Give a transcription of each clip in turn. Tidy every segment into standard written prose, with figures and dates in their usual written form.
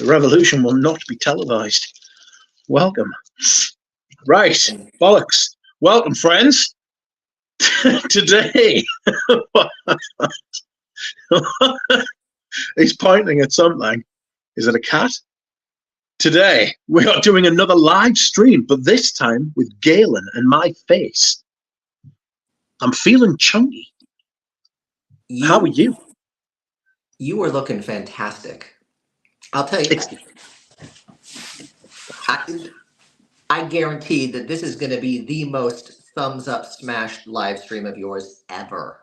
The revolution will not be televised. Welcome. Right, bollocks. Welcome, friends. Today, he's pointing at something. Is it a cat? Today, we are doing another live stream, but this time with Galen and my face. I'm feeling chunky. How are you? You are looking fantastic. I'll tell you, I guarantee that this is going to be the most thumbs up smashed live stream of yours ever.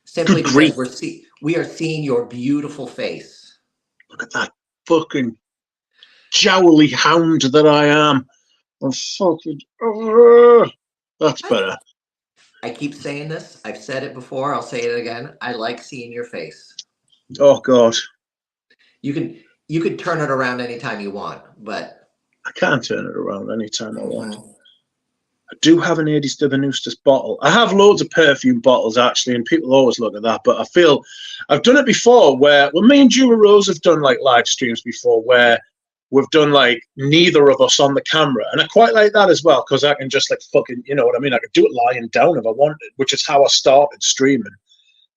Simply because we are seeing your beautiful face. Look at that fucking jowly hound that I am. I'm fucking. That's better. I keep saying this. I've said it before. I'll say it again. I like seeing your face. Oh God. You can turn it around anytime you want, but I can't turn it around anytime I want. I do have an 80s to the Noostus bottle. I have loads of perfume bottles actually, and people always look at that. But I feel I've done it before where, well, me and Jura Rose have done like live streams before where we've done like neither of us on the camera, and I quite like that as well because I can just like fucking, you know what I mean? I could do it lying down if I wanted, which is how I started streaming.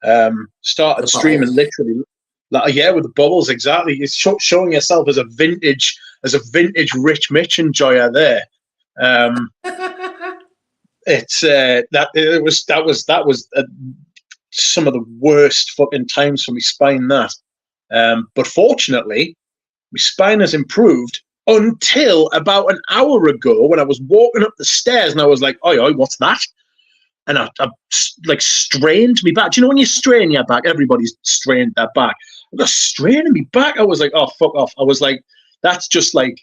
Literally. Like, yeah, with the bubbles, exactly. It's showing yourself as a vintage Rich Mitch enjoyer there. It's that was some of the worst fucking times for me spine that. But fortunately, my spine has improved until about an hour ago when I was walking up the stairs and I was like, oi, what's that? And I like strained me back. Do you know when you strain your back? Everybody's strained their back. I got straining me back. I was like, oh, fuck off. I was like, that's like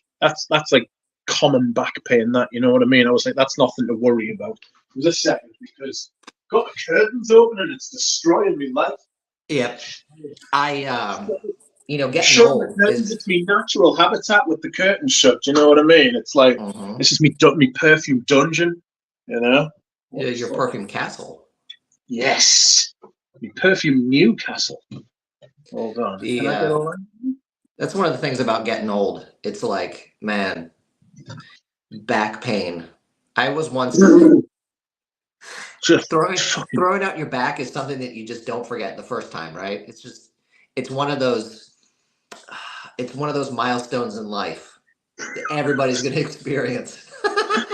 common back pain, that, you know what I mean? I was like, that's nothing to worry about. It was a second because I've got the curtains open and it's destroying me life. Yeah. Getting old it's my natural habitat with the curtains shut. Do you know what I mean? It's like, this is me perfume dungeon, you know? Yeah, your perfume castle. Yes. My perfume Newcastle. Hold on. Can I get all that? That's one of the things about getting old. It's like, man, back pain. I was once throwing out your back is something that you just don't forget the first time, right? It's one of those milestones in life that everybody's going to experience.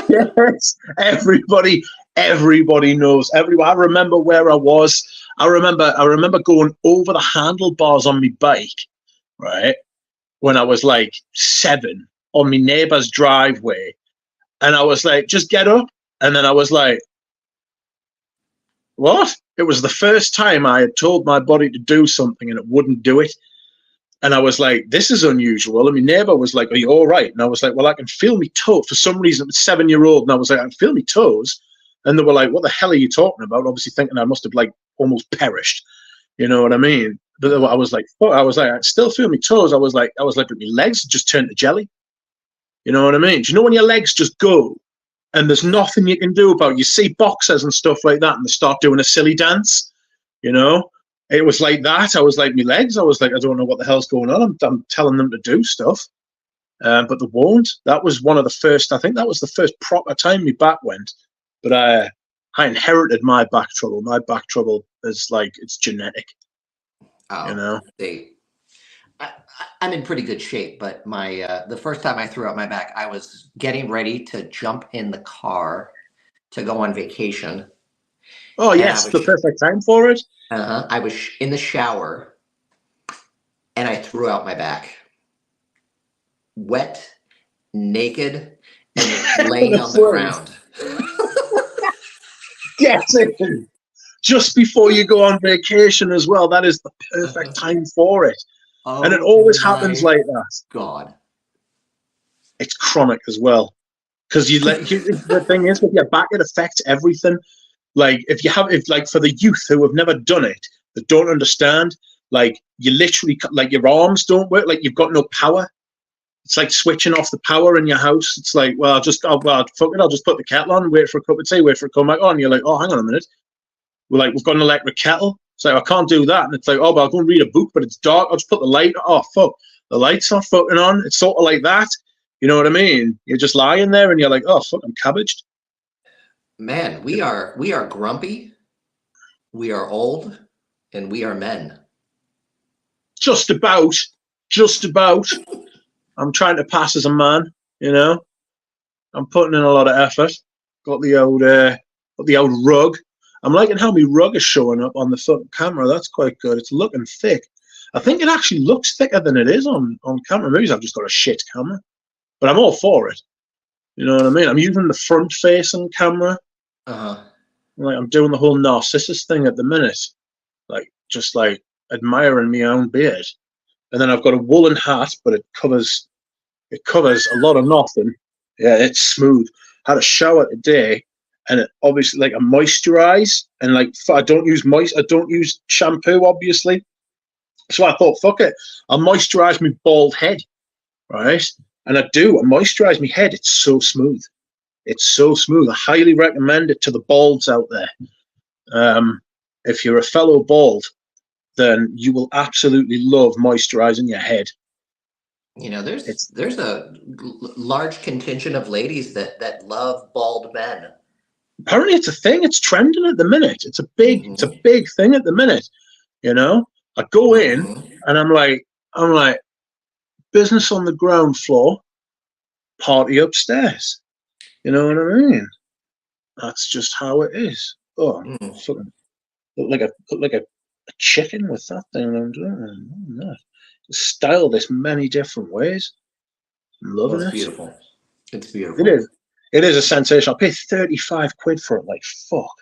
Yes, everybody knows. I remember where I was. I remember going over the handlebars on my bike, right, when I was like 7 on my neighbor's driveway, and I was like, just get up, and then I was like, what? It was the first time I had told my body to do something and it wouldn't do it. And I was like, this is unusual. And my neighbor was like, are you all right? And I was like, well, I can feel me toe. For some reason, it was 7-year-old. And I was like, I can feel me toes. And they were like, what the hell are you talking about? Obviously thinking I must have like almost perished. You know what I mean? But I was like, I still feel me toes. I was like, but my legs just turned to jelly. You know what I mean? Do you know when your legs just go and there's nothing you can do about it? You see boxers and stuff like that and they start doing a silly dance, you know? It was like that. I was like, my legs, I was like, I don't know what the hell's going on. I'm telling them to do stuff, but they won't. That was one of the first, I think that was the first proper time my back went. But I inherited my back trouble. My back trouble is like, it's genetic, you know? I'm in pretty good shape, but the first time I threw out my back, I was getting ready to jump in the car to go on vacation. Oh, yes, the perfect time for it. I was in the shower, and I threw out my back. Wet, naked, and laying on the ground. Get it! Just before you go on vacation as well. That is the perfect time for it. Oh, and it always happens like that. God. It's chronic as well. Because the thing is, with your back, it affects everything. Like if for the youth who have never done it, that don't understand, like you literally, like your arms don't work, like you've got no power. It's like switching off the power in your house. It's like, well, fuck it, I'll just put the kettle on, wait for a cup of tea, wait for it to come back on. You're like, oh, hang on a minute. We've got an electric kettle. It's like, I can't do that. And it's like, oh, but I'll go and read a book, but it's dark. I'll just put the light. Oh, fuck. The light's not fucking on. It's sort of like that. You know what I mean? You're just lying there and you're like, oh, fuck, I'm cabbaged. Man, we are grumpy, we are old, and we are men. Just about. Just about. I'm trying to pass as a man, you know. I'm putting in a lot of effort. Got the old rug. I'm liking how my rug is showing up on the fucking camera. That's quite good. It's looking thick. I think it actually looks thicker than it is on camera. Maybe I've just got a shit camera. But I'm all for it. You know what I mean? I'm using the front-facing camera. Like I'm doing the whole Narcissus thing at the minute. Like just like admiring my own beard. And then I've got a woolen hat, but it covers a lot of nothing. Yeah, it's smooth. Had a shower today, and it obviously like I moisturize, and like I don't use shampoo, obviously. So I thought, fuck it, I'll moisturize my bald head, right? And I moisturize my head. It's so smooth. It's so smooth. I highly recommend it to the balds out there. If you're a fellow bald, then you will absolutely love moisturizing your head. You know, there's a large contingent of ladies that love bald men. Apparently, it's a thing. It's trending at the minute. It's a big thing at the minute. You know, I go in and I'm like, business on the ground floor, party upstairs. You know what I mean? That's just how it is. Oh, fucking look like a chicken with that thing I'm doing. Style this many different ways. I'm loving it. Beautiful. It's beautiful. It is. It is a sensation. I paid 35 quid for it. Like fuck.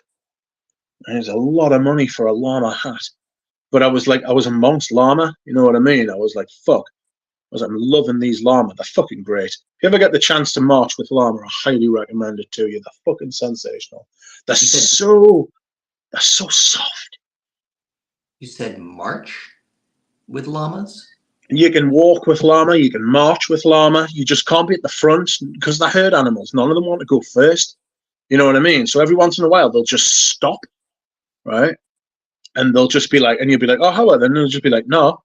And it's a lot of money for a llama hat. But I was amongst llama. You know what I mean? I was like, fuck. I'm loving these llama. They're fucking great. If you ever get the chance to march with llama, I highly recommend it to you. They're fucking sensational. They're so soft. You said march with llamas? You can walk with llama, you can march with llama, you just can't be at the front because they're herd animals. None of them want to go first. You know what I mean? So every once in a while, they'll just stop, right? And they'll just be like, and you'll be like, oh, hello, then they'll just be like, no.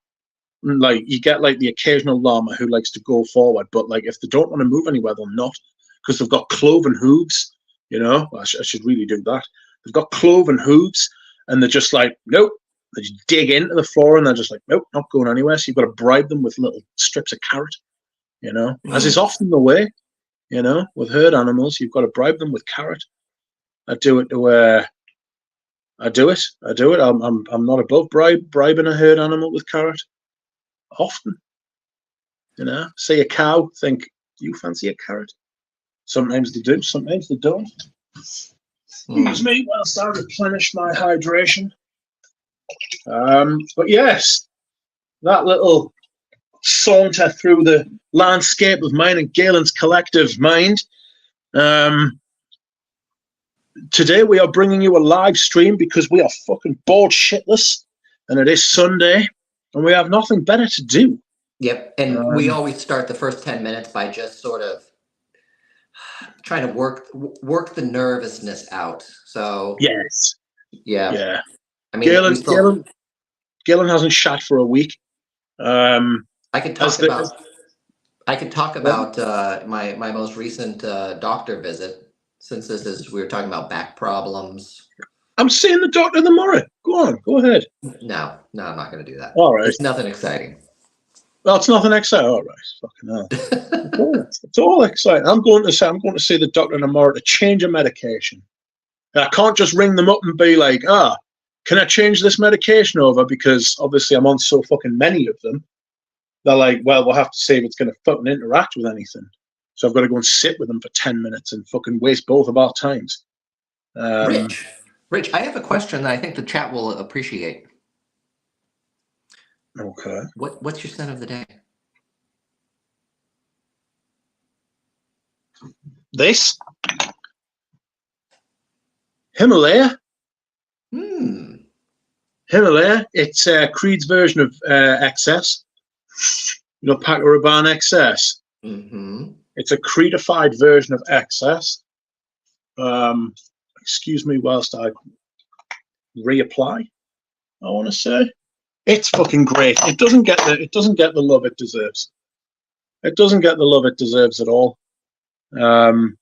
And like, you get like the occasional llama who likes to go forward, but like if they don't want to move anywhere, they'll not because they've got cloven hooves, you know? I should really do that. They've got cloven hooves and they're just like, nope. They just dig into the floor and they're just like, nope, not going anywhere. So you've got to bribe them with little strips of carrot, you know, as is often the way, you know, with herd animals. You've got to bribe them with carrot. I do it. I'm not above bribing a herd animal with carrot. Often, you know, say a cow, think, do you fancy a carrot? Sometimes they do, sometimes they don't. Excuse me whilst I replenish my hydration. But yes, that little saunter through the landscape of mine and Galen's collective mind. Today we are bringing you a live stream because we are fucking bored shitless and it is Sunday and we have nothing better to do. Yep, and we always start the first 10 minutes by just sort of trying to work the nervousness out. So yes, yeah. I mean, Galen hasn't shot for a week. I could talk about my most recent doctor visit, since we were talking about back problems. I'm seeing the doctor tomorrow. Go on, go ahead. No, I'm not going to do that. All right, it's nothing exciting. Well, it's nothing exciting. All right, fucking hell. It's all exciting. I'm going to see the doctor tomorrow to change a medication. I can't just ring them up and be like, can I change this medication over? Because obviously I'm on so fucking many of them. They're like, well, we'll have to see if it's going to fucking interact with anything. So I've got to go and sit with them for 10 minutes and fucking waste both of our times. Rich, I have a question that I think the chat will appreciate. Okay. What's your scent of the day? This? Himalaya. Himalaya. It's Creed's version of XS. You know, Paco Rabanne XS. It's a Creedified version of XS. Excuse me whilst I reapply, I want to say. It's fucking great. It doesn't get the love it deserves. It doesn't get the love it deserves at all. Really?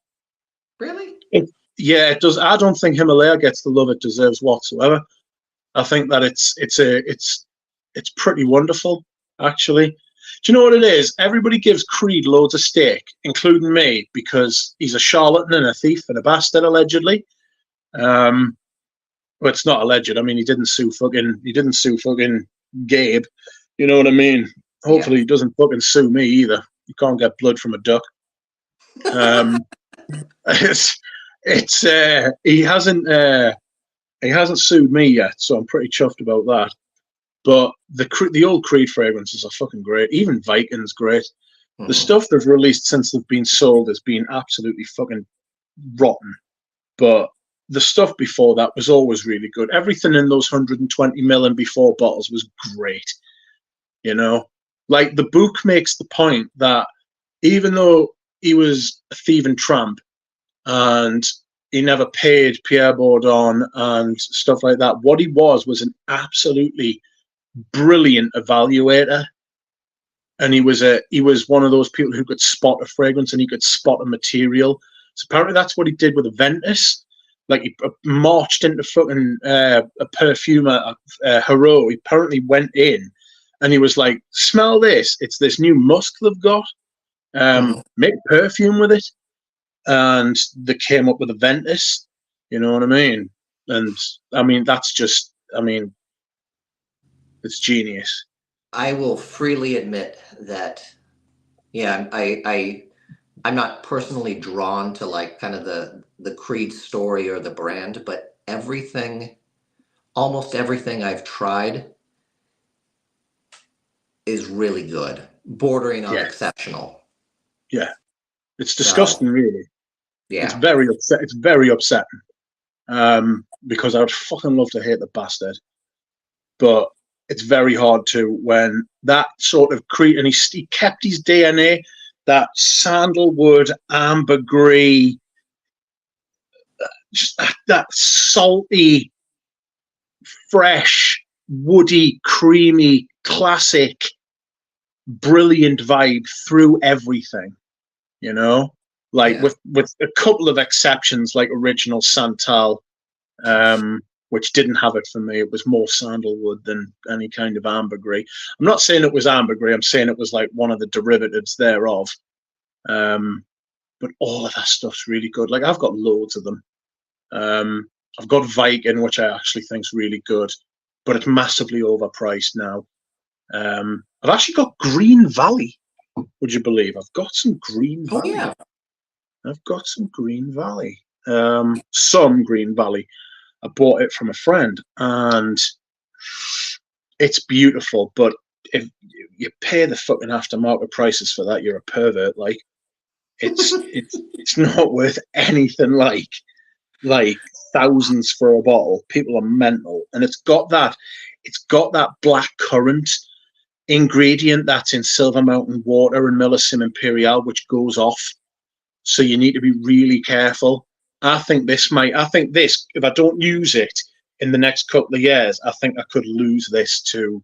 Yeah, it does. I don't think Himalaya gets the love it deserves whatsoever. I think that it's pretty wonderful, actually. Do you know what it is? Everybody gives Creed loads of steak, including me, because he's a charlatan and a thief and a bastard, allegedly. Well, it's not alleged. I mean, he didn't sue fucking Gabe. You know what I mean? Hopefully, he doesn't fucking sue me either. You can't get blood from a duck. Um, it's he hasn't sued me yet, so I'm pretty chuffed about that. But the old Creed fragrances are fucking great. Even Viking's great. The stuff they've released since they've been sold has been absolutely fucking rotten. But the stuff before that was always really good. Everything in those 120ml and before bottles was great. You know, like the book makes the point that even though he was a thieving tramp and he never paid Pierre Bourdon and stuff like that, what he was an absolutely brilliant evaluator. And he was one of those people who could spot a fragrance and he could spot a material. So apparently that's what he did with Aventus. Like he marched into fucking a perfumer, Hero. He apparently went in and he was like, "Smell this! It's this new musk they've got. Make perfume with it." And they came up with Aventus. You know what I mean? And I mean that's just, I mean, it's genius. I will freely admit that, yeah, I'm not personally drawn to like kind of the Creed story or the brand, but almost everything I've tried is really good, bordering on exceptional. Yeah, it's disgusting, really. Yeah, it's very upsetting. Because I would fucking love to hate the bastard, but it's very hard to when that sort of Creed, and he kept his DNA, that sandalwood, ambergris, just that salty, fresh, woody, creamy, classic, brilliant vibe through everything, you know, like with a couple of exceptions, like original Santal, which didn't have it for me. It was more sandalwood than any kind of ambergris. I'm not saying it was ambergris. I'm saying it was like one of the derivatives thereof. But all of that stuff's really good. Like I've got loads of them. I've got Viking, which I actually think is really good, but it's massively overpriced now. I've actually got Green Valley. Would you believe? I've got some Green Valley. Oh, yeah. I've got some Green Valley. Some Green Valley. I bought it from a friend, and it's beautiful. But if you pay the fucking aftermarket prices for that, you're a pervert. Like, it's not worth anything like thousands for a bottle. People are mental, and it's got that black currant ingredient that's in Silver Mountain water and Millicim Imperial, which goes off. So you need to be really careful. I think this, if I don't use it in the next couple of years, I think I could lose this to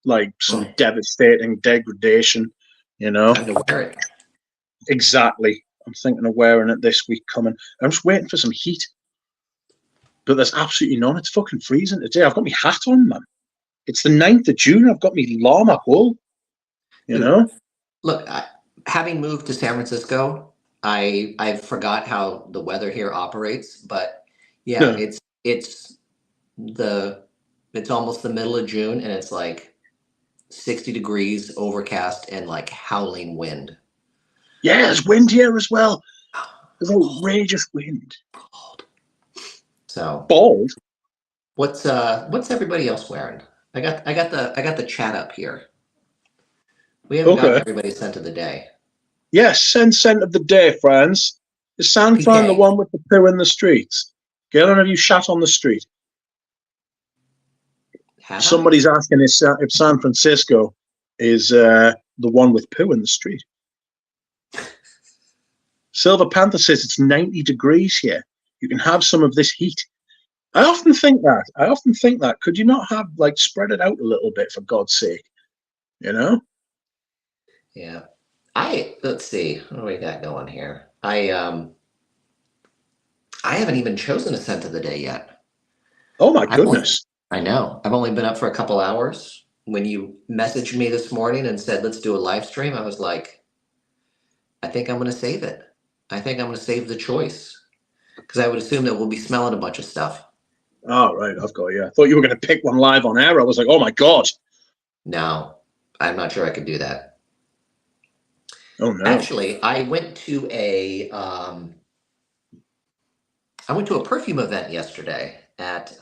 like some devastating degradation, you know? Time to wear it. Exactly. I'm thinking of wearing it this week coming. I'm just waiting for some heat. But there's absolutely none. It's fucking freezing today. I've got my hat on, man. It's the 9th of June. I've got my llama wool, you know? Look, having moved to San Francisco, I forgot how the weather here operates, but yeah, it's almost the middle of June and it's like 60 degrees, overcast, and like howling wind. Yeah, there's wind here as well. There's outrageous wind. So bald. What's everybody else wearing? I got the chat up here. We haven't got everybody's scent of the day. Yes, scent of the day, friends. Is San Fran the one with the poo in the streets? Galen, have you shat on the street? Somebody's asking if San Francisco is the one with poo in the street. Silver Panther says it's 90 degrees here. You can have some of this heat. I often think that. I often think that. Could you not have like spread it out a little bit for God's sake? You know? Yeah. Let's see. What do we got going here? I haven't even chosen a scent of the day yet. Oh my I've only goodness. I know. I've only been up for a couple hours. When you messaged me this morning and said let's do a live stream, I was like, I think I'm gonna save it. I think I'm gonna save the choice. Because I would assume that we'll be smelling a bunch of stuff. Oh right, I've got you. I thought you were going to pick one live on air. I was like, oh my god. No, I'm not sure I could do that. Oh no. Actually, I went to a perfume event yesterday at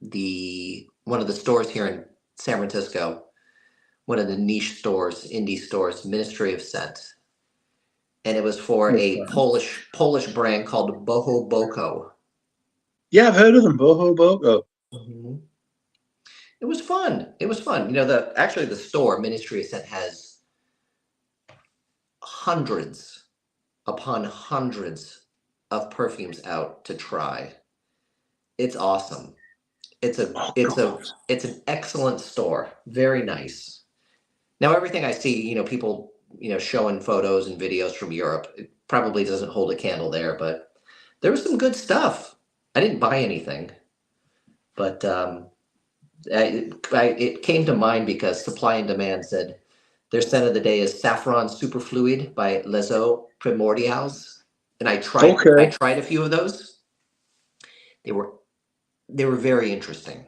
the one of the stores here in San Francisco, one of the niche stores, indie stores, Ministry of Scent, and it was for a Okay. Polish brand called Boho Boko. Yeah, I've heard of them. Boho Boko. Mhm. It was fun. It was fun. You know, the store Ministry of Scent has hundreds upon hundreds of perfumes out to try. It's awesome. Oh god. It's an excellent store. Very nice. Now everything I see, people, showing photos and videos from Europe, it probably doesn't hold a candle there, but there was some good stuff. I didn't buy anything, but it came to mind because Supply and Demand said their scent of the day is Saffron Superfluid by Les Eaux Primordiales, and I Okay. tried a few of those. They were they were very interesting.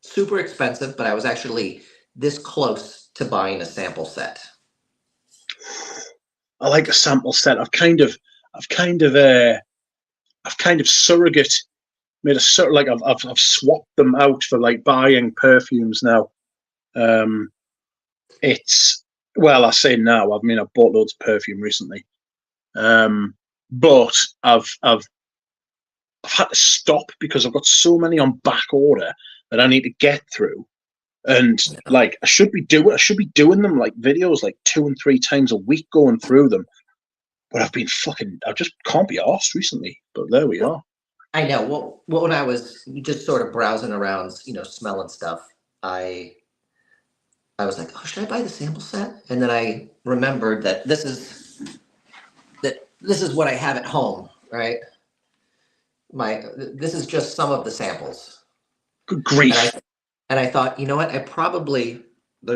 Super expensive, but I was actually this close to buying a sample set. I like a sample set. I've kind of surrogate made a sort like I've swapped them out for like buying perfumes now. Um, it's well, I say now. I mean, I've bought loads of perfume recently, but I've had to stop because I've got so many on back order that I need to get through. And Yeah. like I should be doing them like videos like 2 and 3 times a week going through them. But I just can't be asked recently. But there we are. I know. Well, when I was just sort of browsing around, smelling stuff, I I was like, oh, should I buy the sample set? And then I remembered that this is what I have at home, right? This is just some of the samples, Good and I grief. and I thought, you know what? There's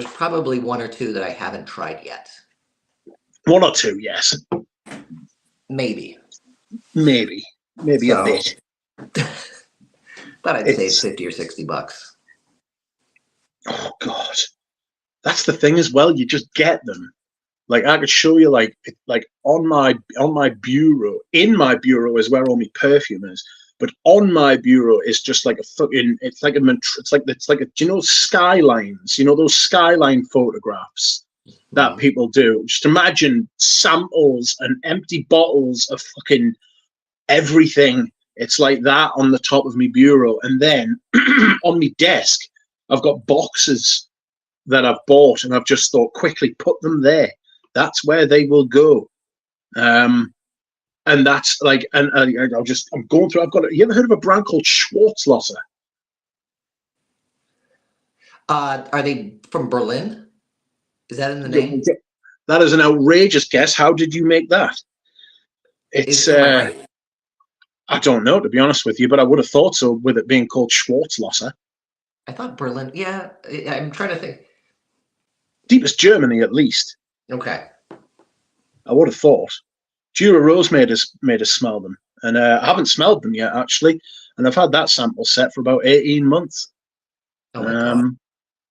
probably one or two that I haven't tried yet. One or two, yes. Maybe. Maybe a So, bit. but I'd save It's $50 or $60. oh god. That's the thing as well. You just get them. Like I could show you like on my bureau. In my bureau is where all my perfume is. But on my bureau is just like a fucking. It's like a. Do you know skylines? You know those skyline photographs that Mhm. people do. Just imagine samples and empty bottles of fucking everything. It's like that on the top of my bureau, and then on my desk, I've got boxes that I've bought, and I've just thought quickly put them there. That's where they will go. And that's like, and I'm going through. I've got. You ever heard of a brand called Schwarzlosser? Are they from Berlin? Is that in the name? That is an outrageous guess. How did you make that? It's Am I right? I don't know, to be honest with you, but I would have thought so with it being called Schwarzlosser. I thought Berlin. Yeah, I'm trying to think. Deepest Germany, at least. Okay. I would have thought. Jura Rose made us smell them, and I haven't smelled them yet actually, and I've had that sample set for about 18 months. Oh my God. Um,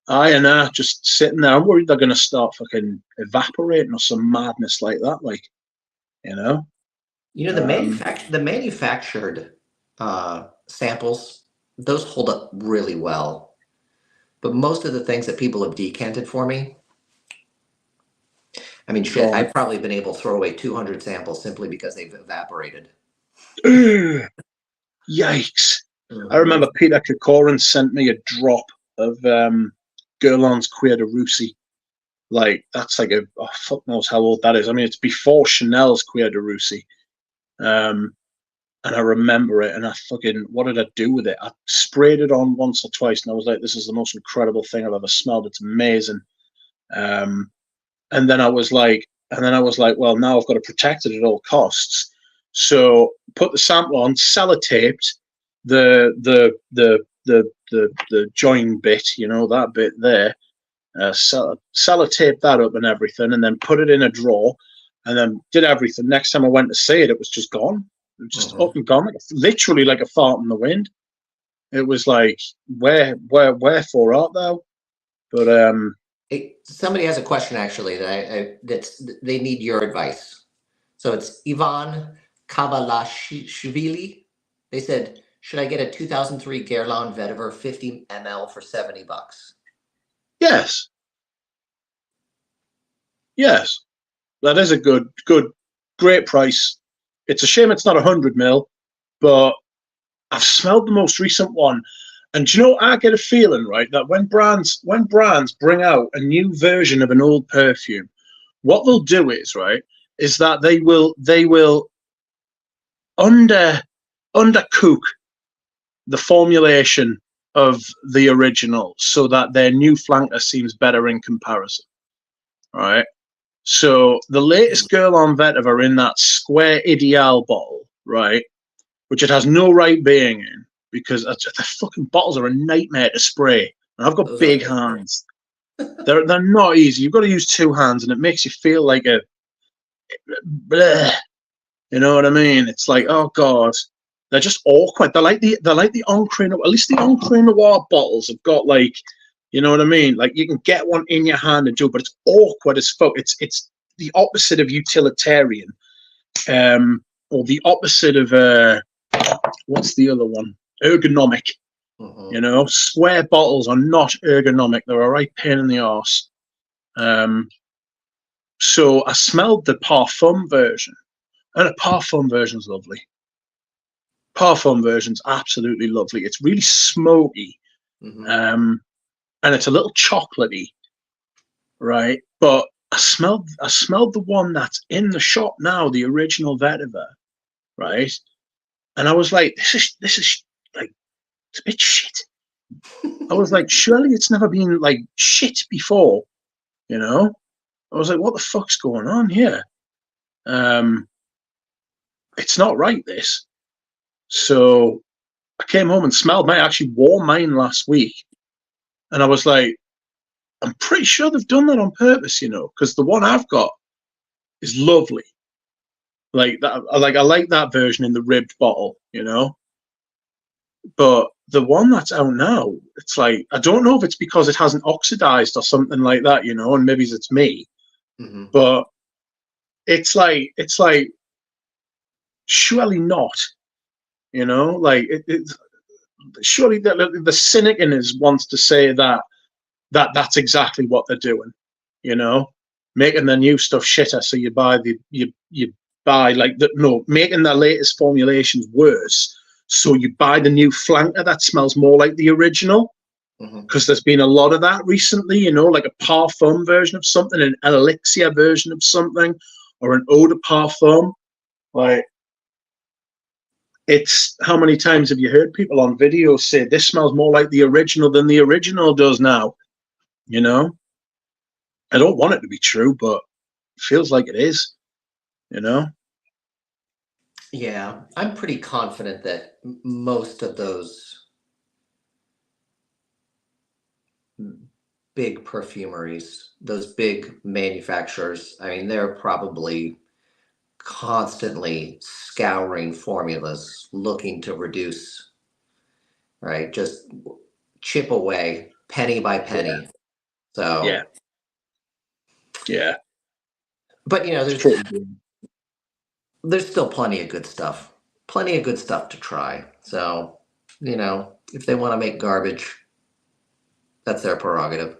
I and just sitting there. I'm worried they're going to start fucking evaporating or some madness like that. Like, you know. Um, The manufactured samples, those hold up really well. But most of the things that people have decanted for me, I mean, shit, gone. I've probably been able to throw away 200 samples simply because they've evaporated. Yikes! I Hmm. remember Peter Kokorin sent me a drop of Guerlain's Cuir de Russie. Like that's like a oh, fuck knows how old that is. I mean, it's before Chanel's Cuir de Russie. Um, And I remember it, and I fucking, what did I do with it? I sprayed it on once or twice, and I was like, this is the most incredible thing I've ever smelled. It's amazing. And then I was like, well, now I've got to protect it at all costs. So put the sample on, sellotaped the join bit, you know, that bit there, sellotape that up and everything, and then put it in a drawer, and then did everything. Next time I went to see it, it was just gone. It was just up and gone, literally like a fart in the wind. It was like, wherefore art thou? But somebody has a question actually that they need your advice. So it's Ivan Kabalashvili. They said, should I get a 2003 Guerlain Vetiver 50 ml for $70? yes, that is a great price. It's a shame it's not 100 ml, but I've smelled the most recent one. And do you know, I get a feeling, right, that when brands bring out a new version of an old perfume, what they'll do is, right, is that they will undercook the formulation of the original so that their new flanker seems better in comparison. Right? So the latest Guerlain Vetiver in that square ideal bottle, right, which it has no right being in, because the fucking bottles are a nightmare to spray. And I've got Those big hands. They're not easy. You've got to use two hands, and it makes you feel like a bleh. You know what I mean? It's like, oh god, they're just awkward. They're like the Encre Noir. At least the Encre Noir bottles have got, like, you know what I mean? Like, you can get one in your hand and do it, but it's awkward as fuck. It's the opposite of utilitarian, or the opposite of what's the other one? Ergonomic. You know, square bottles are not ergonomic. They're a right pain in the arse. So I smelled the Parfum version, and the Parfum version's lovely. Parfum version's absolutely lovely. It's really smoky, and it's a little chocolatey, right? But I smelled the one that's in the shop now, the original Vetiver, right? And I was like, this is like, it's a bit shit. I was like, surely it's never been like shit before, you know? I was like, what the fuck's going on here? It's not right, this. So I came home and smelled mine. I actually wore mine last week. And I was like, I'm pretty sure they've done that on purpose, you know, because the one I've got is lovely. Like that, I like that version in the ribbed bottle, you know. But the one that's out now, it's like, I don't know if it's because it hasn't oxidized or something like that, you know, and maybe it's me. But it's like surely not, you know, like surely the cynic in us wants to say that's exactly what they're doing, you know, making the new stuff shitter so you buy making their latest formulations worse so you buy the new flanker that smells more like the original, because there's been a lot of that recently, you know, like a Parfum version of something, an elixir version of something, or an eau de parfum. Like, it's, how many times have you heard people on video say this smells more like the original than the original does now? You know, I don't want it to be true, but it feels like it is, you know? Yeah, I'm pretty confident that most of those big perfumeries, those big manufacturers, I mean, they're probably constantly scouring formulas, looking to reduce, right? Just chip away penny by penny. So yeah. But you know, there's still plenty of good stuff to try. So, you know, if they want to make garbage, that's their prerogative.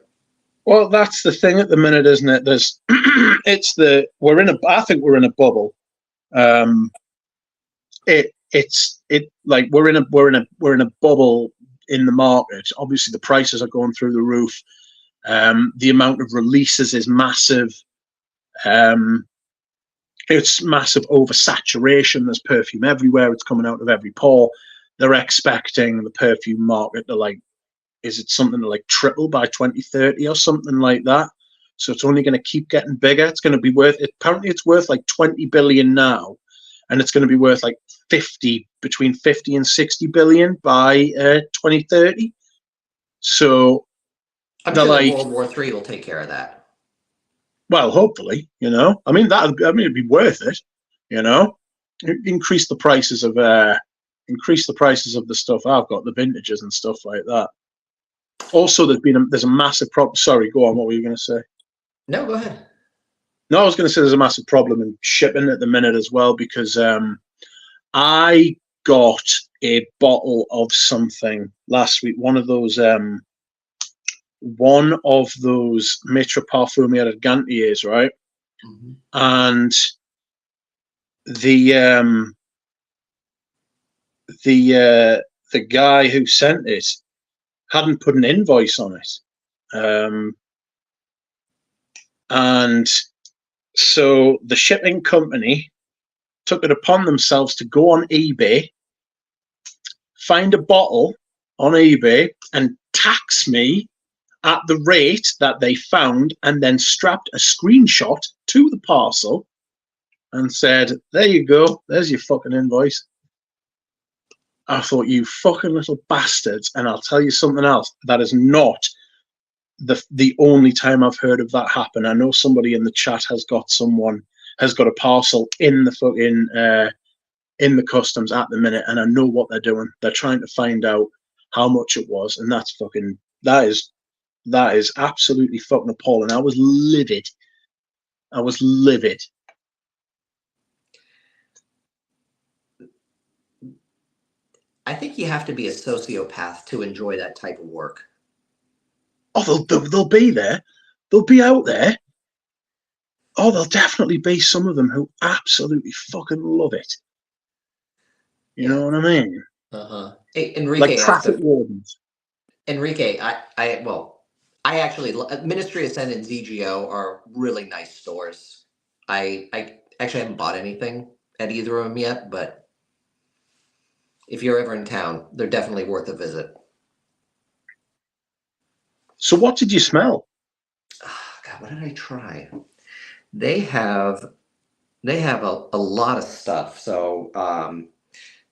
Well, that's the thing at the minute, isn't it? There's I think we're in a bubble. Like we're in a bubble in the market. Obviously the prices are going through the roof. The amount of releases is massive. it's massive oversaturation. There's perfume everywhere. It's coming out of every pore. They're expecting the perfume market to like, is it something like triple by 2030 or something like that? So it's only going to keep getting bigger. It's going to be worth, apparently it's worth like 20 billion now, and it's going to be worth like between 50 and 60 billion by 2030. So I'm they're sure that like, World War III will take care of that. well, hopefully, you know, I mean, it'd be worth it, you know, increase the prices of the stuff I've got, the vintages and stuff like that. Also, there's a massive problem. Sorry, go on. What were you going to say? No, go ahead. No, I was going to say there's a massive problem in shipping at the minute as well, because I got a bottle of something last week. One of those Maitre Parfume at Gantiers, right? Mm-hmm. And the guy who sent it hadn't put an invoice on it, and so the shipping company took it upon themselves to go on eBay, find a bottle on eBay, and tax me at the rate that they found, and then strapped a screenshot to the parcel and said, there you go, there's your fucking invoice. I thought, you fucking little bastards. And I'll tell you something else, that is not the only time I've heard of that happen. I know somebody in the chat has got a parcel in the fucking in the customs at the minute, and I know what they're doing. They're trying to find out how much it was, and that is absolutely fucking appalling. I was livid. I think you have to be a sociopath to enjoy that type of work. Oh, they'll be there. They'll be out there. Oh, there'll definitely be some of them who absolutely fucking love it. You know what I mean? Uh-huh. Hey, Enrique, like traffic wardens. Enrique, I actually, Ministry of Sen and ZGO are really nice stores. I actually haven't bought anything at either of them yet, but if you're ever in town, they're definitely worth a visit. So what did you smell? Oh, God, what did I try? They have a lot of stuff. So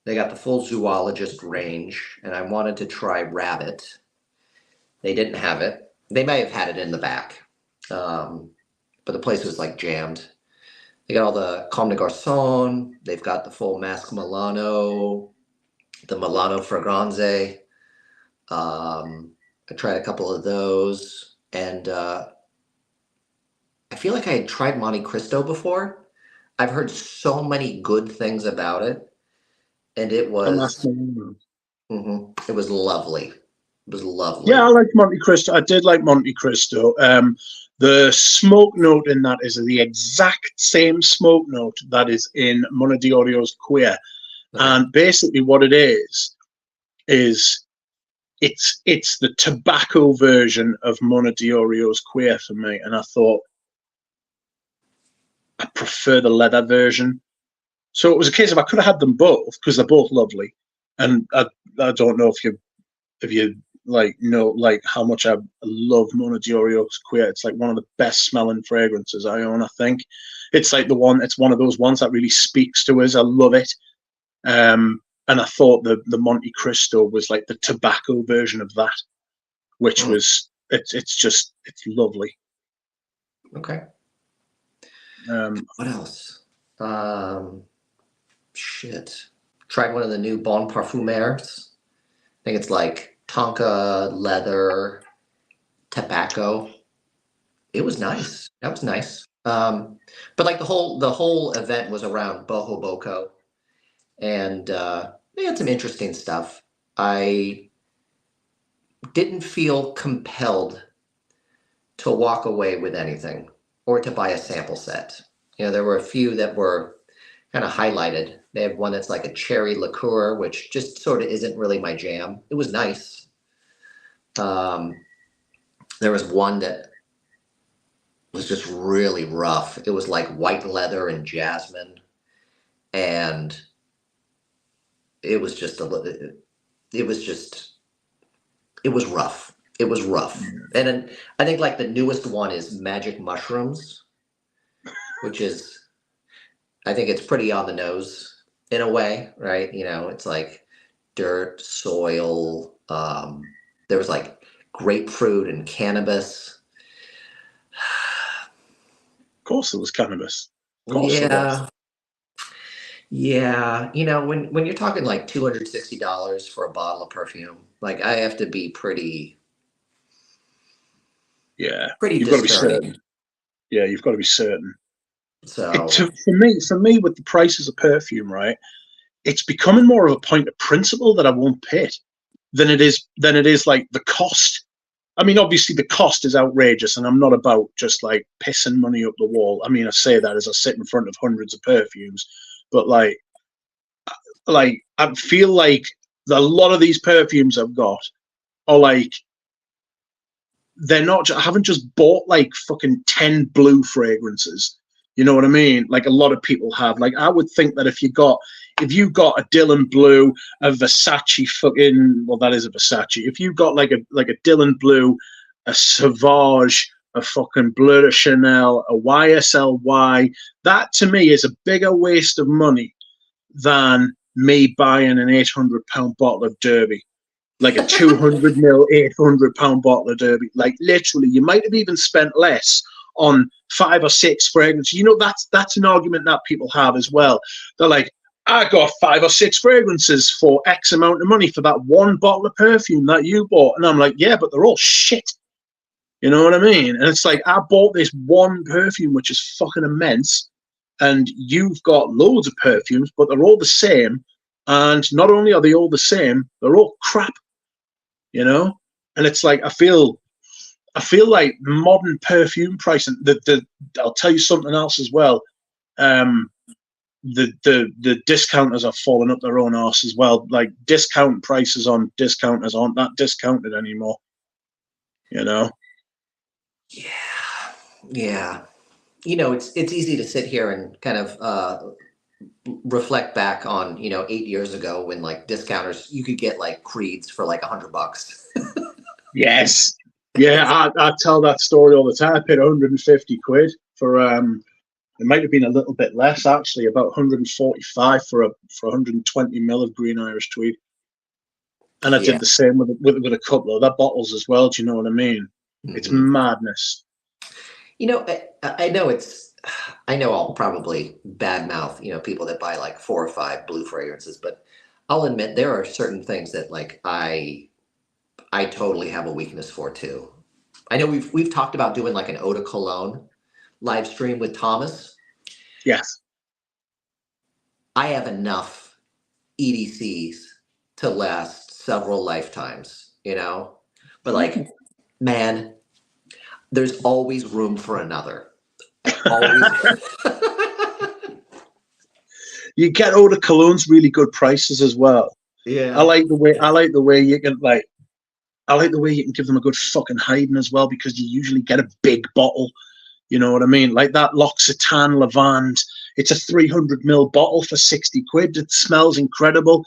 they got the full zoologist range, and I wanted to try rabbit. They didn't have it. They may have had it in the back, but the place was like jammed. They got all the Comme des Garçons. They've got the full Masque Milano, the Milano Fragranze. I tried a couple of those, and I feel like I had tried Monte Cristo before. I've heard so many good things about it, and it was it was lovely. It was lovely. Yeah, I like Monte Cristo. I did like Monte Cristo. The smoke note in that is the exact same smoke note that is in Monodiorio's Queer. Okay. And basically what it is it's the tobacco version of Monodiorio's Queer for me. And I thought, I prefer the leather version. So it was a case of I could have had them both because they're both lovely. And I don't know if you like know like how much I love Monodiorio's Queer. It's like one of the best smelling fragrances I own. I think it's like it's one of those ones that really speaks to us. I love it. And I thought the Monte Cristo was like the tobacco version of that, which was it's lovely. Okay. What else? Shit. Tried one of the new Bon Parfumers. I think it's like Tonka leather tobacco. It was nice. That was nice. But like the whole event was around boho boko, and they had some interesting stuff. I didn't feel compelled to walk away with anything or to buy a sample set. You know, there were a few that were kind of highlighted. They have one that's like a cherry liqueur, which just sort of isn't really my jam. It was nice. There was one that was just really rough. It was like white leather and jasmine, and it was just it was just it was rough. It was rough. Yeah. And then I think like the newest one is magic mushrooms, which is, I think it's pretty on the nose in a way, right? You know, it's like dirt, soil. There was like grapefruit and cannabis. Of course there was cannabis. Of course there was. Yeah, yeah. You know, when you're talking like $260 for a bottle of perfume, like I have to be Yeah. pretty You've got to be discerning. certain. Yeah, you've got to be certain. So For me, with the prices of perfume, right, it's becoming more of a point of principle that I won't pay it than it is like the cost. I mean, obviously the cost is outrageous, and I'm not about just like pissing money up the wall. I mean, I say that as I sit in front of hundreds of perfumes, but like I feel like a lot of these perfumes I've got are like they're not. I haven't just bought like fucking 10 blue fragrances. You know what I mean? Like a lot of people have. Like I would think that if you got a Dylan Blue, a Versace fucking that is a Versace. If you got like a Dylan Blue, a Sauvage, a fucking Bleu de Chanel, a YSLY, that to me is a bigger waste of money than me buying an £800 bottle of Derby, like a 200 ml, £800 bottle of Derby. Like literally, you might have even spent less on 5 or 6 fragrances. You know, that's an argument that people have as well. They're like, I got 5 or 6 fragrances for X amount of money for that one bottle of perfume that you bought. And I'm like, yeah, but they're all shit. You know what I mean? And it's like, I bought this one perfume, which is fucking immense. And you've got loads of perfumes, but they're all the same. And not only are they all the same, they're all crap, you know? And it's like, I feel like modern perfume pricing, I'll tell you something else as well. The discounters are falling up their own arse as well. Like discount prices on discounters aren't that discounted anymore, you know? yeah, yeah. You know, it's easy to sit here and kind of reflect back on, you know, 8 years ago when like discounters you could get like Creeds for like $100. Yes. Yeah, I tell that story all the time. I paid 150 quid for it might have been a little bit less actually, about 145 for 120 ml of green Irish tweed. And I Yeah. did the same with a couple of other bottles as well. Do you know what I mean? It's Hmm. madness. You know, I know I know I'll probably badmouth, you know, people that buy like 4 or 5 blue fragrances, but I'll admit there are certain things that like I totally have a weakness for too. I know we've talked about doing like an eau de cologne live stream with Thomas. Yes. I have enough EDCs to last several lifetimes, you know? But like, man, there's always room for another. Always. You get eau de cologne's really good prices as well. I Yeah. like the way you can like. I like the way you can give them a good fucking hiding as well, because you usually get a big bottle. You know what I mean? Like that L'Occitane Lavande. It's a 300 ml bottle for 60 quid. It smells incredible,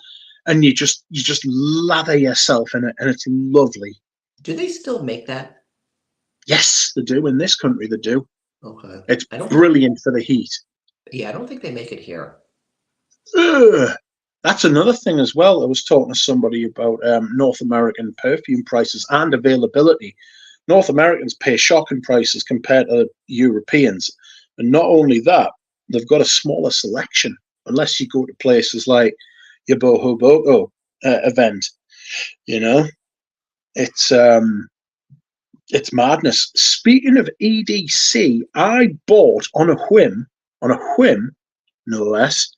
and you just lather yourself in it, and it's lovely. Do they still make that? Yes, they do in this country. They do. Okay. It's I don't, brilliant for the heat. yeah, I don't think they make it here. Ugh. That's another thing as well. I was talking to somebody about North American perfume prices and availability. North Americans pay shocking prices compared to Europeans. And not only that, they've got a smaller selection, unless you go to places like your Boho Bogo event. You know, it's madness. Speaking of EDC, I bought on a whim, no less,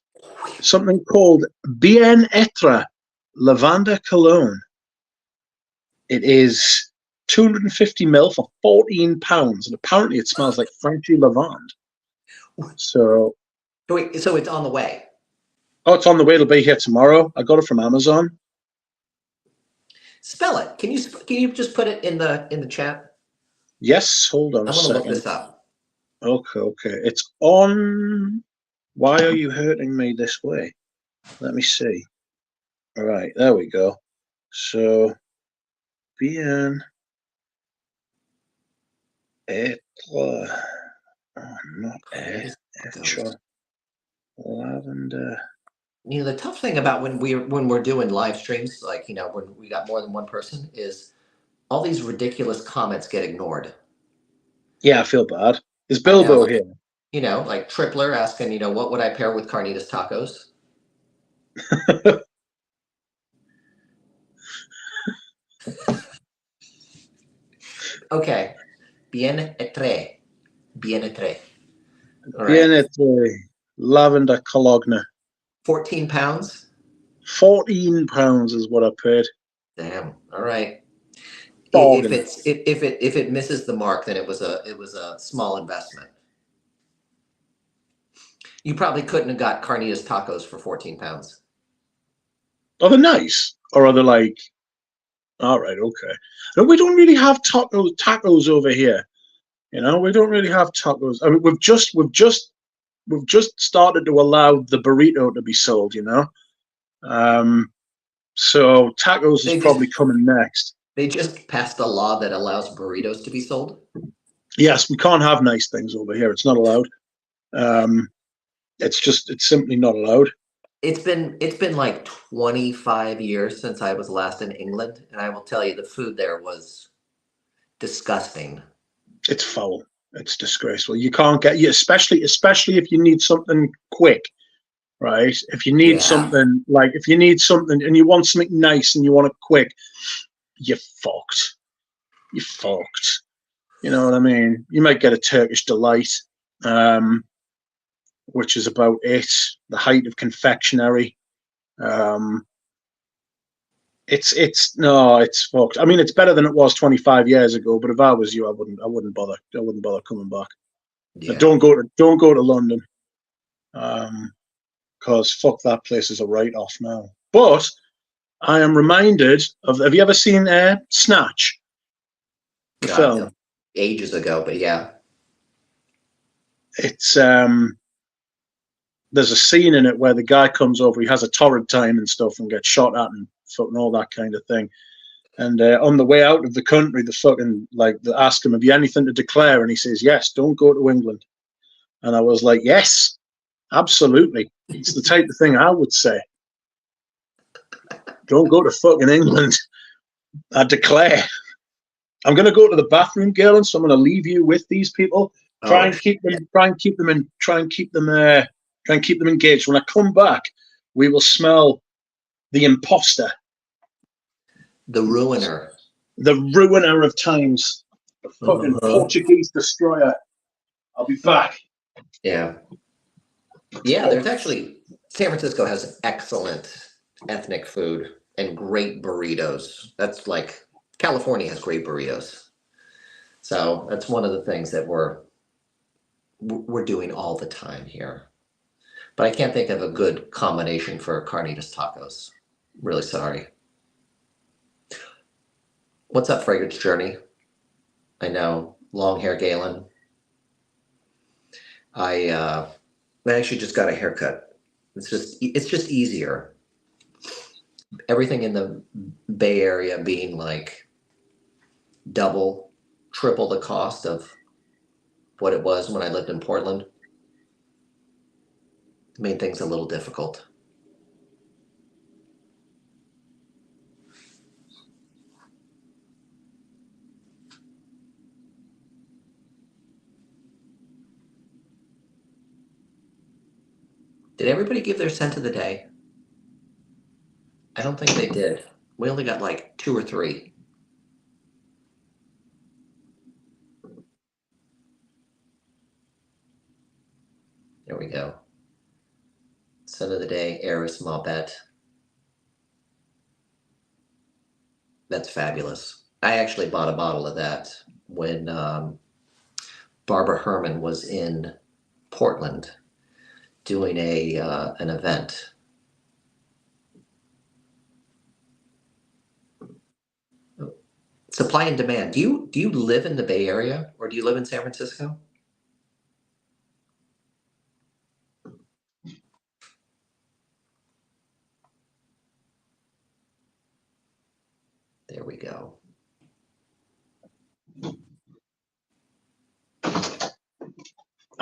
something called Bien-Etre Lavender Cologne. It is 250 ml for £14, and apparently it smells like Frenchy lavande. So, Wait, so it's on the way. oh, it's on the way. It'll be here tomorrow. I got it from Amazon. Spell it. Can you just put it in the chat? Yes, hold on I a want to look second. this up. Okay, okay. It's on. Why are you hurting me this way? Let me see. All right, there we go. So, bien être. Oh, not air. Carnitas tacos. Hecho. Lavender. You know, the tough thing about when we're doing live streams, like, you know, when we got more than one person, is all these ridiculous comments get ignored. Yeah, I feel bad. There's I know, Bilbo like, here. you know, like Tripler asking, you know, what would I pair with carnitas tacos? Okay, bien etre, bien etre. All Bien right, être. Lavender Cologne. 14 pounds. £14 is what I paid. Damn. All right. If Bargain. it's if it misses the mark, then it was a small investment. You probably couldn't have got carnitas tacos for 14 pounds. Are they nice? Or are they like, all right, okay. No, we don't really have tacos over here. You know, we don't really have tacos. I mean, we've just started to allow the burrito to be sold, you know. Um, so tacos is They probably just coming next. they just passed a law that allows burritos to be sold. Yes, we can't have nice things over here. It's not allowed. Um, it's simply not allowed. It's been like 25 years since I was last in England, and I will tell you the food there was disgusting. It's foul. It's disgraceful. You can't get you, especially if you need something quick, right? Yeah. If you need something and you want something nice and you want it quick, you're fucked. You're fucked. You know what I mean? You might get a Turkish delight, um, which is about it, the height of confectionery. Um, it's no, it's fucked. I mean, it's better than it was 25 years ago. But if I was you, I wouldn't bother. I wouldn't bother coming back. Yeah. Don't go to London, because fuck that place is a write off now. But I am reminded of. Have you ever seen Snatch, the God, film? ages ago, but yeah. It's there's a scene in it where the guy comes over. He has a torrid time and stuff, and gets shot at and fucking all that kind of thing. And on the way out of the country, the fucking they ask him, "Have you anything to declare?" And he says, "Yes, don't go to England." And I was like, "Yes, absolutely. It's the type of thing I would say. Don't go to fucking England. I declare." I'm going to go to the bathroom, Galen. So I'm going to leave you with these people. Try Oh, and keep them. shit. Try and keep them engaged. When I come back, we will smell the imposter, The ruiner. the ruiner of times, the fucking Uh-huh. Portuguese destroyer. I'll be back. Yeah. Yeah, there's actually San Francisco has excellent ethnic food and great burritos. That's like California has great burritos. So that's one of the things that we're doing all the time here. But I can't think of a good combination for carnitas tacos. Really sorry. What's up, Fragrance Journey? I know, long hair Galen. I actually just got a haircut. It's just easier. Everything in the Bay Area being like double, triple the cost of what it was when I lived in Portland made things a little difficult. Did everybody give their scent of the day? I don't think they did. We only got like two or three. There we go. Scent of the day, Eris Maubet. That's fabulous. I actually bought a bottle of that when Barbara Herman was in Portland doing an event. Supply and demand. Do you live in the Bay Area or do you live in San Francisco?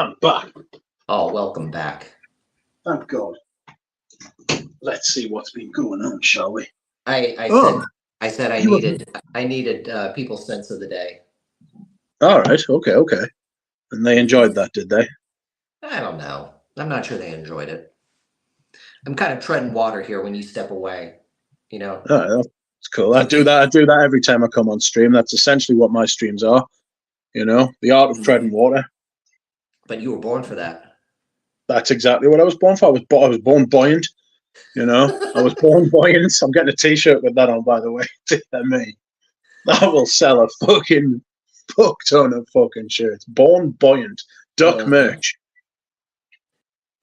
I'm back. Oh, welcome back. Thank God. Let's see what's been going on, shall we? I said I needed people's sense of the day. All right. Okay. And they enjoyed that, did they? I don't know. I'm not sure they enjoyed it. I'm kind of treading water here when you step away. You know. All right, that's cool. I do that every time I come on stream. That's essentially what my streams are. You know, the art of treading water. But you were born for that. That's exactly what I was born for. I was born buoyant. You know, I was born buoyant. I'm getting a T-shirt with that on, by the way. Me. That will sell a fucking fuck ton of fucking shirts. Born buoyant. Duck merch.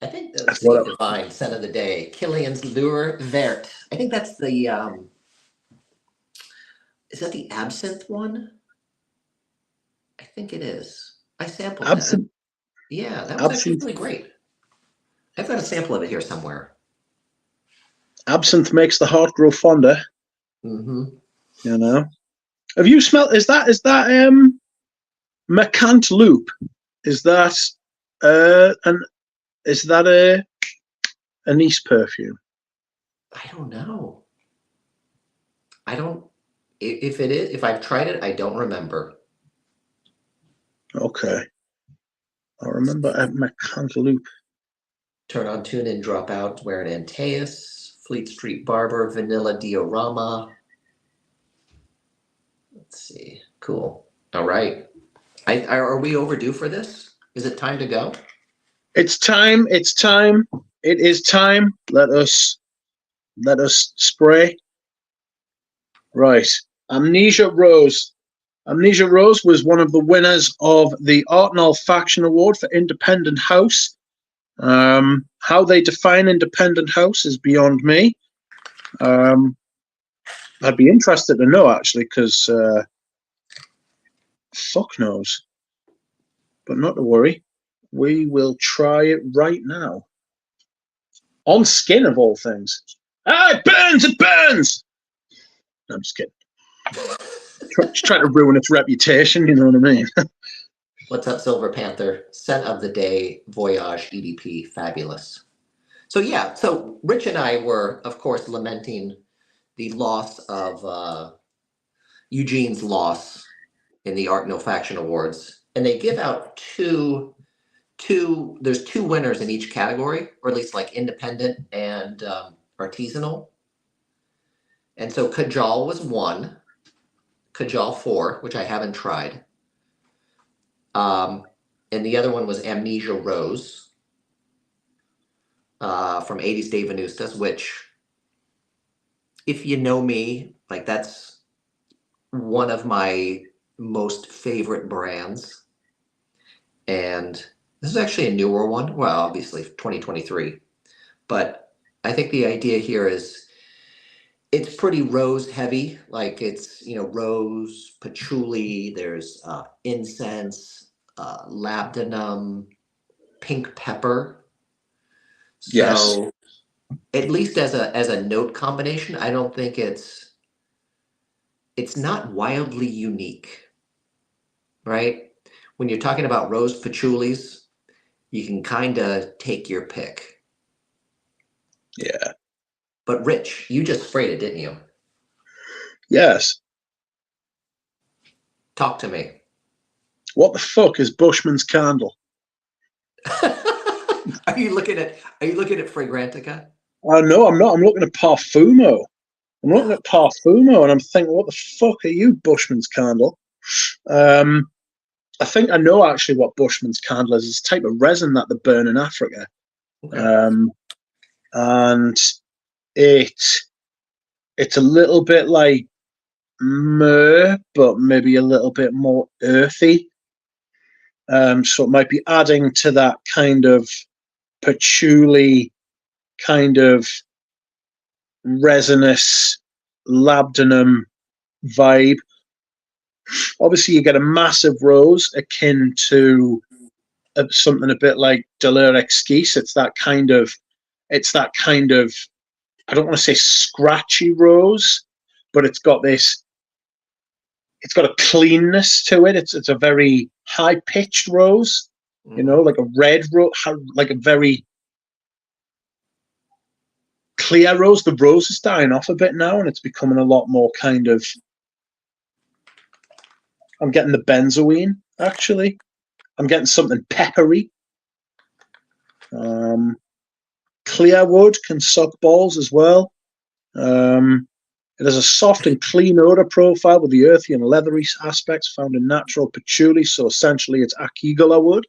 I think let's see if I find scent of the day. Killian's Lure Vert. I think that's the is that the absinthe one? I think it is. I sampled that. Yeah, that was actually really great. I've got a sample of it here somewhere. Absinthe makes the heart grow fonder. Mm-hmm. You know. Have you smelled? Is that Macant Loop? Is that a Nice perfume? I don't know. I don't. If it is, if I've tried it, I don't remember. Okay. I remember at Macant Loop. Turn on, tune in, drop out. Wear an Antaeus, Fleet Street Barber, Vanilla Diorama. Let's see. Cool. All right. Are we overdue for this? Is it time to go? It's time. It's time. It is time. Let us spray. Right. Amnesia Rose. Amnesia Rose was one of the winners of the Art and Olfaction Award for Independent House. How they define independent house is beyond me. I'd be interested to know, actually, because fuck knows. But not to worry. We will try it right now. On skin, of all things. Ah, it burns! It burns! No, I'm just kidding. Just trying to ruin its reputation, you know what I mean? What's up, Silver Panther? Scent of the day, Voyage EDP, fabulous. So yeah, so Rich and I were, of course, lamenting the loss of Eugene's loss in the Art No Faction Awards, and they give out two. There's two winners in each category, or at least like independent and artisanal. And so Kajal was one, Kajal 4, which I haven't tried. And the other one was Amnesia Rose from 80s Dave Venustas, which, if you know me, like that's one of my most favorite brands. And this is actually a newer one. Well, obviously 2023. But I think the idea here is it's pretty rose heavy. Like it's, rose, patchouli, there's incense, labdanum, pink pepper. So yes. At least as a note combination, I don't think it's not wildly unique, right? When you're talking about rose patchoulis, you can kind of take your pick. Yeah. But Rich, you just sprayed it, didn't you? Yes. Talk to me. What the fuck is Bushman's Candle? Are you looking at Fragrantica? No, I'm not. I'm looking at Parfumo. I'm looking at Parfumo, and I'm thinking, what the fuck are you, Bushman's Candle? I think I know actually what Bushman's Candle is. It's a type of resin that they burn in Africa. Okay. And it's a little bit like myrrh, but maybe a little bit more earthy. So it might be adding to that kind of patchouli, kind of resinous labdanum vibe. Obviously, you get a massive rose akin to something a bit like Deleur Exquise. It's that kind of, I don't want to say scratchy rose, but it's got a cleanness to it. It's a very high pitched rose. You know, like a red rose, like a very clear rose. The rose is dying off a bit now, and it's becoming a lot more kind of. I'm getting the benzoine, actually. I'm getting something peppery. Clear wood can suck balls as well. It has a soft and clean odor profile with the earthy and leathery aspects found in natural patchouli. So essentially, it's Akigala wood,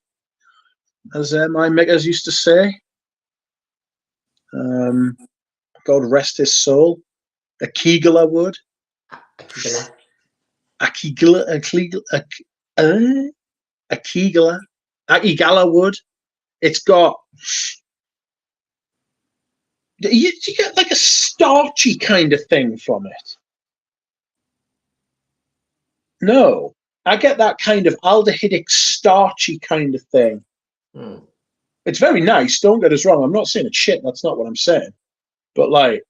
as my makers used to say. God rest his soul. Akigala wood. Akigala wood. It's got. You get like a starchy kind of thing from it. No, I get that kind of aldehydic, starchy kind of thing. It's very nice. Don't get us wrong. I'm not saying it's shit. That's not what I'm saying. But like,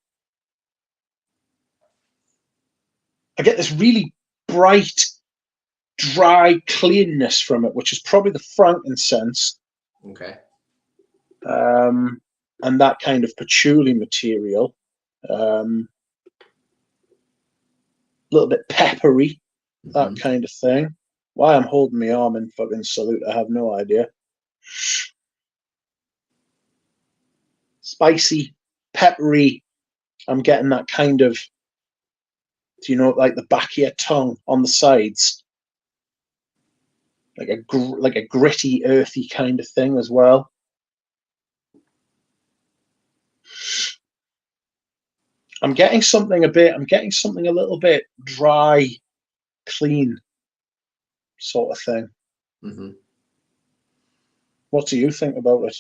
I get this really bright, dry cleanness from it, which is probably the frankincense. Okay. And that kind of patchouli material. A little bit peppery, that kind of thing. Why I'm holding my arm in fucking salute, I have no idea. Spicy, peppery. I'm getting that kind of, do you know, like the back of your tongue on the sides, like a gritty, earthy kind of thing as well. I'm getting something a little bit dry, clean, sort of thing. What do you think about it?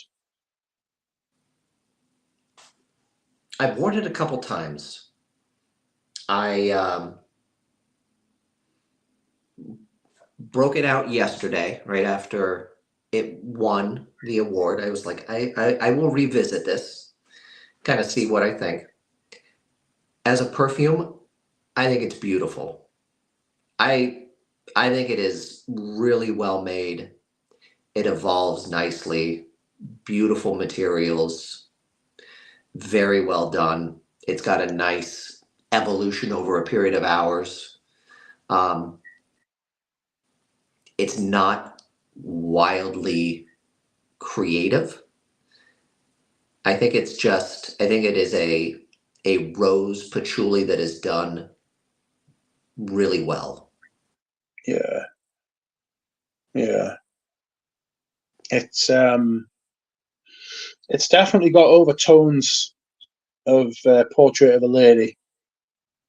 I've worn it a couple times. I broke it out yesterday, right after it won the award. I was like, I will revisit this, kind of see what I think. As a perfume, I think it's beautiful. I think it is really well made. It evolves nicely. Beautiful materials. Very well done. It's got a nice evolution over a period of hours. It's not wildly creative. I think it is a rose patchouli that is done really well. Yeah. It's definitely got overtones of Portrait of a Lady.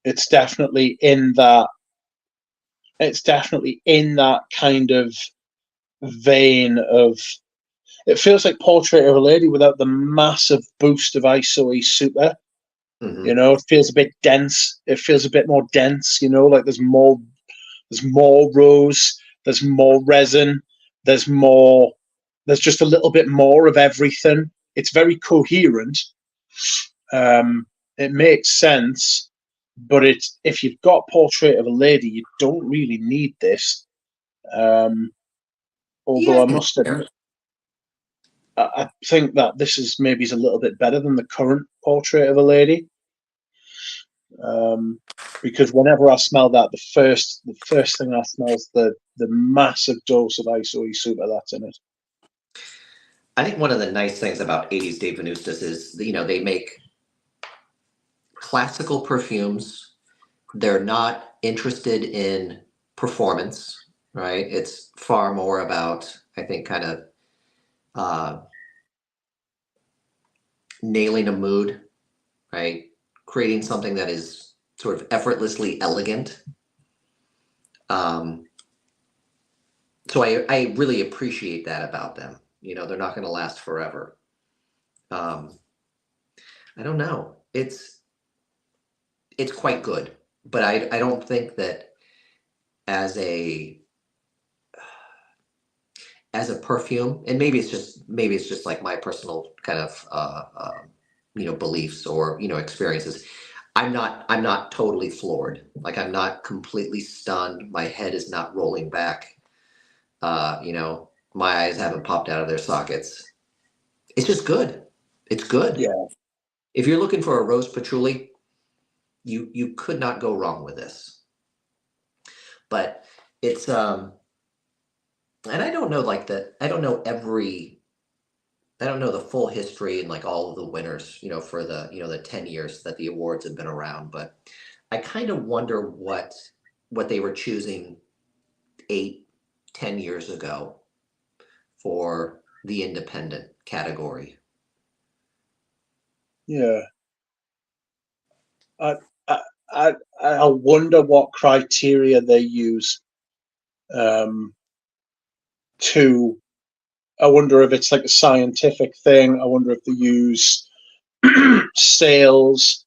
It's definitely in that kind of vein of. It feels like Portrait of a Lady without the massive boost of ISOE Super. You know, it feels a bit dense. It feels a bit more dense. You know, like there's more rose, there's more resin, there's just a little bit more of everything. It's very coherent. It makes sense, but if you've got Portrait of a Lady, you don't really need this. Although I must admit, I think that this is maybe a little bit better than the current Portrait of a Lady. Because whenever I smell that, the first thing I smell is the massive dose of ISOE Super that's in it. I think one of the nice things about 80s Dave Venustas is, they make classical perfumes. They're not interested in performance, right? It's far more about, I think, kind of nailing a mood, right? Creating something that is sort of effortlessly elegant. So I really appreciate that about them. They're not going to last forever. I don't know. It's quite good, but I don't think that as a perfume, and maybe it's just like my personal kind of beliefs or experiences. I'm not totally floored. Like, I'm not completely stunned. My head is not rolling back. My eyes haven't popped out of their sockets. It's just good. It's good. Yeah. If you're looking for a rose patchouli, you could not go wrong with this. But it's and I don't know like I don't know the full history and like all of the winners, for the 10 years that the awards have been around, but I kind of wonder what they were choosing 8, 10 years ago for the independent category. Yeah. I I I wonder what criteria they use to. I wonder if it's like a scientific thing. I wonder if they use sales.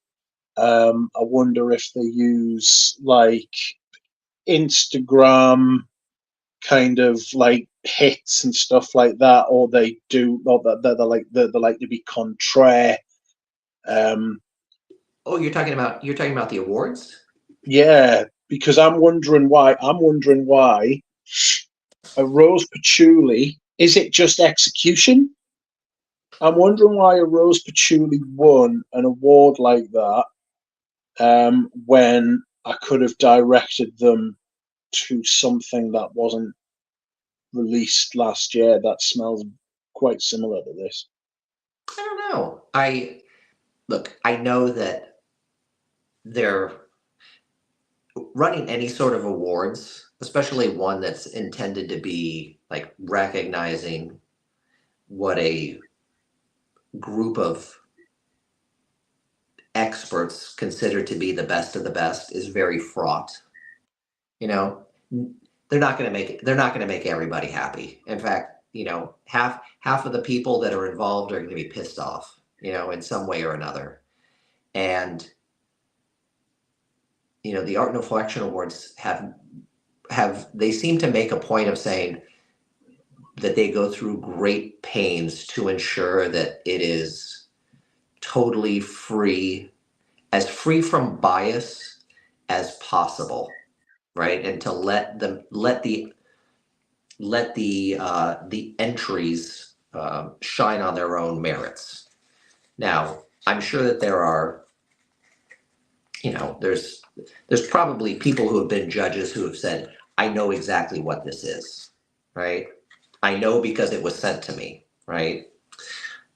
I wonder if they use like Instagram kind of like hits and stuff like that, or they do, or they're like to be contraire. Oh, you're talking about the awards? Yeah, because I'm wondering why. A rose patchouli, is it just execution? I'm wondering why a rose patchouli won an award like that, when I could have directed them to something that wasn't released last year that smells quite similar to this. I don't know. I know that they're running any sort of awards, especially one that's intended to be like recognizing what a group of experts consider to be the best of the best, is very fraught. You know, they're not going to make everybody happy. In fact, half of the people that are involved are going to be pissed off, in some way or another. And the Art and Inflection Awards have they seem to make a point of saying that they go through great pains to ensure that it is totally free, as free from bias as possible, right? And to let the entries shine on their own merits. Now, I'm sure that there's probably people who have been judges who have said, I know exactly what this is, right? I know because it was sent to me, right?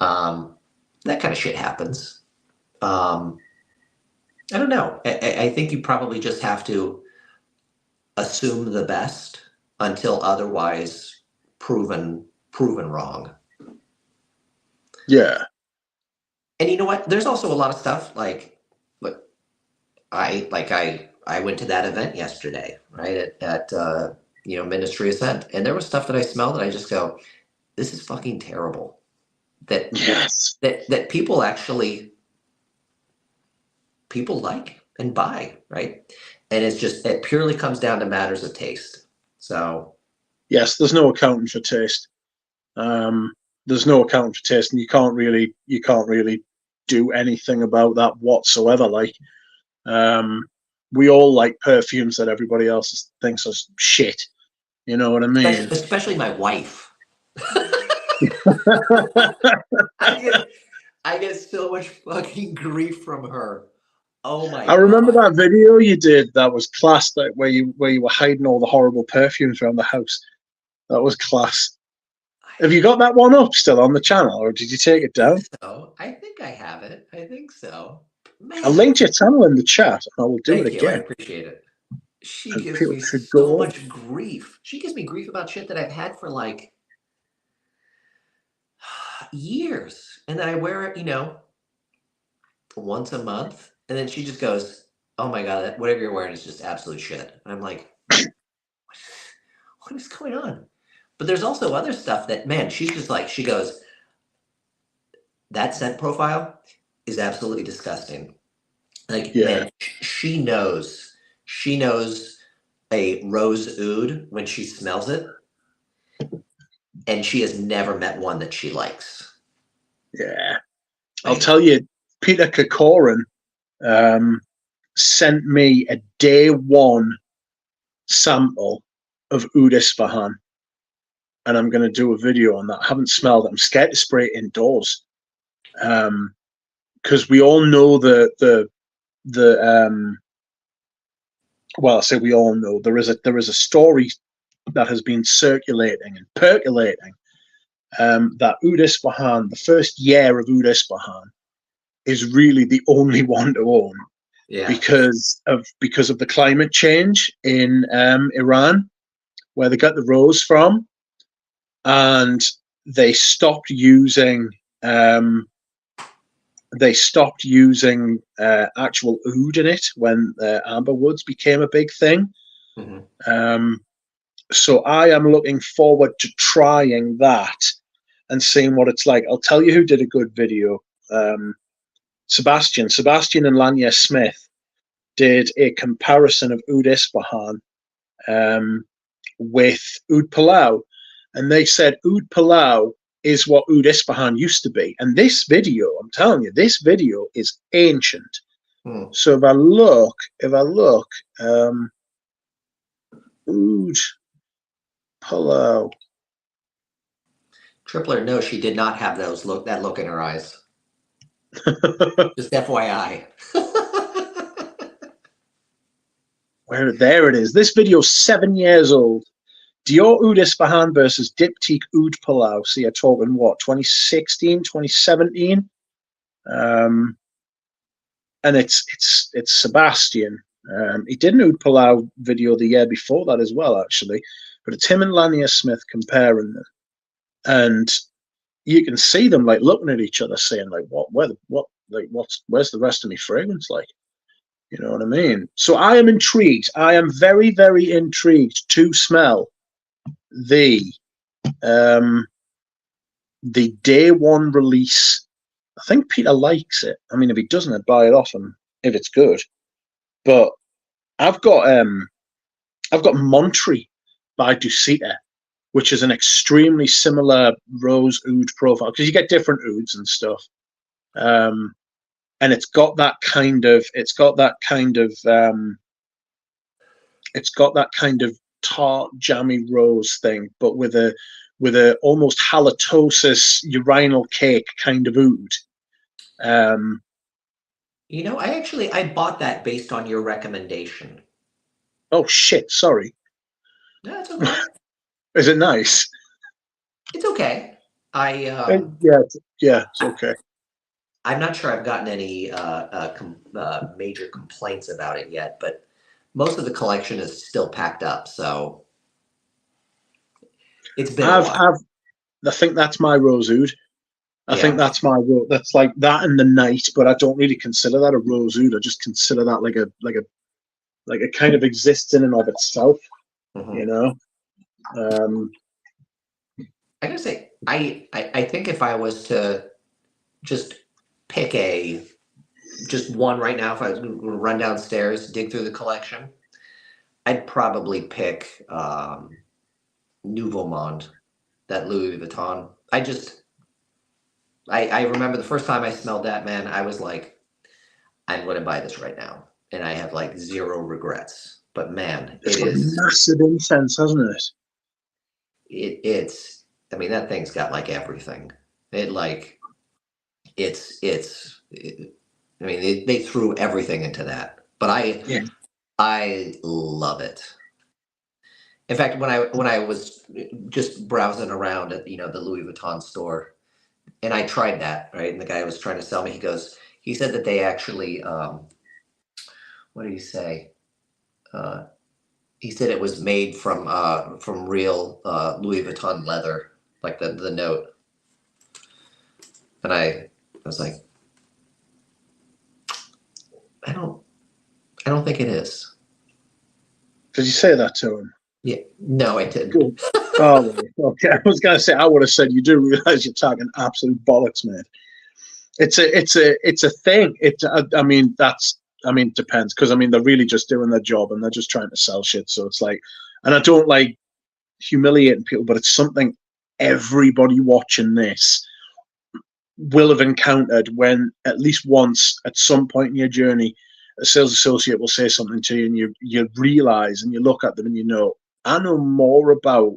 That kind of shit happens. I don't know. I think you probably just have to assume the best until otherwise proven wrong. Yeah. And you know what? There's also a lot of stuff like, look, I went to that event yesterday, right? At Ministry Ascent, and there was stuff that I smelled that I just go, this is fucking terrible. That Yes. that people like and buy, right? And it purely comes down to matters of taste. So Yes, there's no accounting for taste. There's no accounting for taste, and you can't really do anything about that whatsoever. Like, we all like perfumes that everybody else thinks are shit. You know what I mean? especially my wife. I get so much fucking grief from her. Oh my I remember God. that video you did that was class, that where you were hiding all the horrible perfumes around the house. That was class. Have you got that one up still on the channel, or did you take it down? So I think I have it. I think so. Man, I linked your channel in the chat, and I will do it thank you. I again. appreciate it. She And gives people me should so go. much grief. She gives me grief about shit that I've had for like years. And then I wear it, once a month. And then she just goes, oh my God, whatever you're wearing is just absolute shit. And I'm like, what is going on? But there's also other stuff that, man, she's just like, she goes, that scent profile is absolutely disgusting. Like, Yeah, man, she knows a rose oud when she smells it, and she has never met one that she likes. yeah. I'll Like, tell you, Peter Kokorin sent me a day one sample of Oud Isfahan, and I'm going to do a video on that. I haven't smelled it. I'm scared to spray it indoors, because we all know well, I say we all know there is a story that has been circulating and percolating, that Oud Isfahan, the first year of Oud Isfahan, is really the only one to own, because of the climate change in Iran, where they got the rose from, and they stopped using actual oud in it when amber woods became a big thing. So I am looking forward to trying that and seeing what it's like. I'll tell you who did a good video. Sebastian and Lanya Smith did a comparison of Oud Isfahan with Oud Palau, and they said Oud Palau is what Oud Isfahan used to be. And this video, I'm telling you, this video is ancient. So if I look, Oud Palau. Tripler, no, she did not have that look in her eyes. Just FYI. There it is. This video's 7 years old. Dior Oud Isfahan versus Diptyque Oud Palau. So you're talking what, 2016, 2017? And it's Sebastian. He did an Oud Palau video the year before that as well, actually. But it's him and Lanya Smith comparing them. And you can see them like looking at each other saying, like, where's the rest of my fragrance like? You know what I mean? So I am intrigued. I am very, very intrigued to smell the day one release. I think Peter likes it. I mean, if he doesn't, I'd buy it off him if it's good. But I've got Monterey by Dusita, which is an extremely similar rose oud profile, because you get different ouds and stuff. And it's got that kind of tart, jammy rose thing, but with a almost halitosis urinal cake kind of oud. You know, I bought that based on your recommendation. Oh shit! Sorry. No, it's okay. Is it nice? It's okay. It's okay. I'm not sure I've gotten any major complaints about it yet, but most of the collection is still packed up, so it's been a while. I think that's my rose oud. I think that's that's like that in the night, but I don't really consider that a rose oud. I just consider that like a kind of exists in and of itself. You know. I gotta say, I think if I was to just pick just one right now, if I was going to run downstairs, dig through the collection, I'd probably pick Nouveau Monde, that Louis Vuitton. I remember the first time I smelled that, man, I was like, I'm going to buy this right now. And I have like zero regrets. But man, it's got massive incense, hasn't it? It's, I mean, that thing's got like everything. I mean, they threw everything into that, but I love it. In fact, when I was just browsing around at, the Louis Vuitton store, and I tried that, right? And the guy was trying to sell me, he said that they actually, what did he say? He said it was made from real Louis Vuitton leather, like the note. And I was like, I don't think it is. Did you say that to him? Yeah. No, I didn't. Cool. Oh, okay. I was gonna say, I would have said, you do realize you're talking absolute bollocks, man. It's a thing. I mean, it depends, because I mean they're really just doing their job and they're just trying to sell shit. So it's like, and I don't like humiliating people, but it's something everybody watching this will have encountered when at least once at some point in your journey, a sales associate will say something to you and you realize and you look at them and I know more about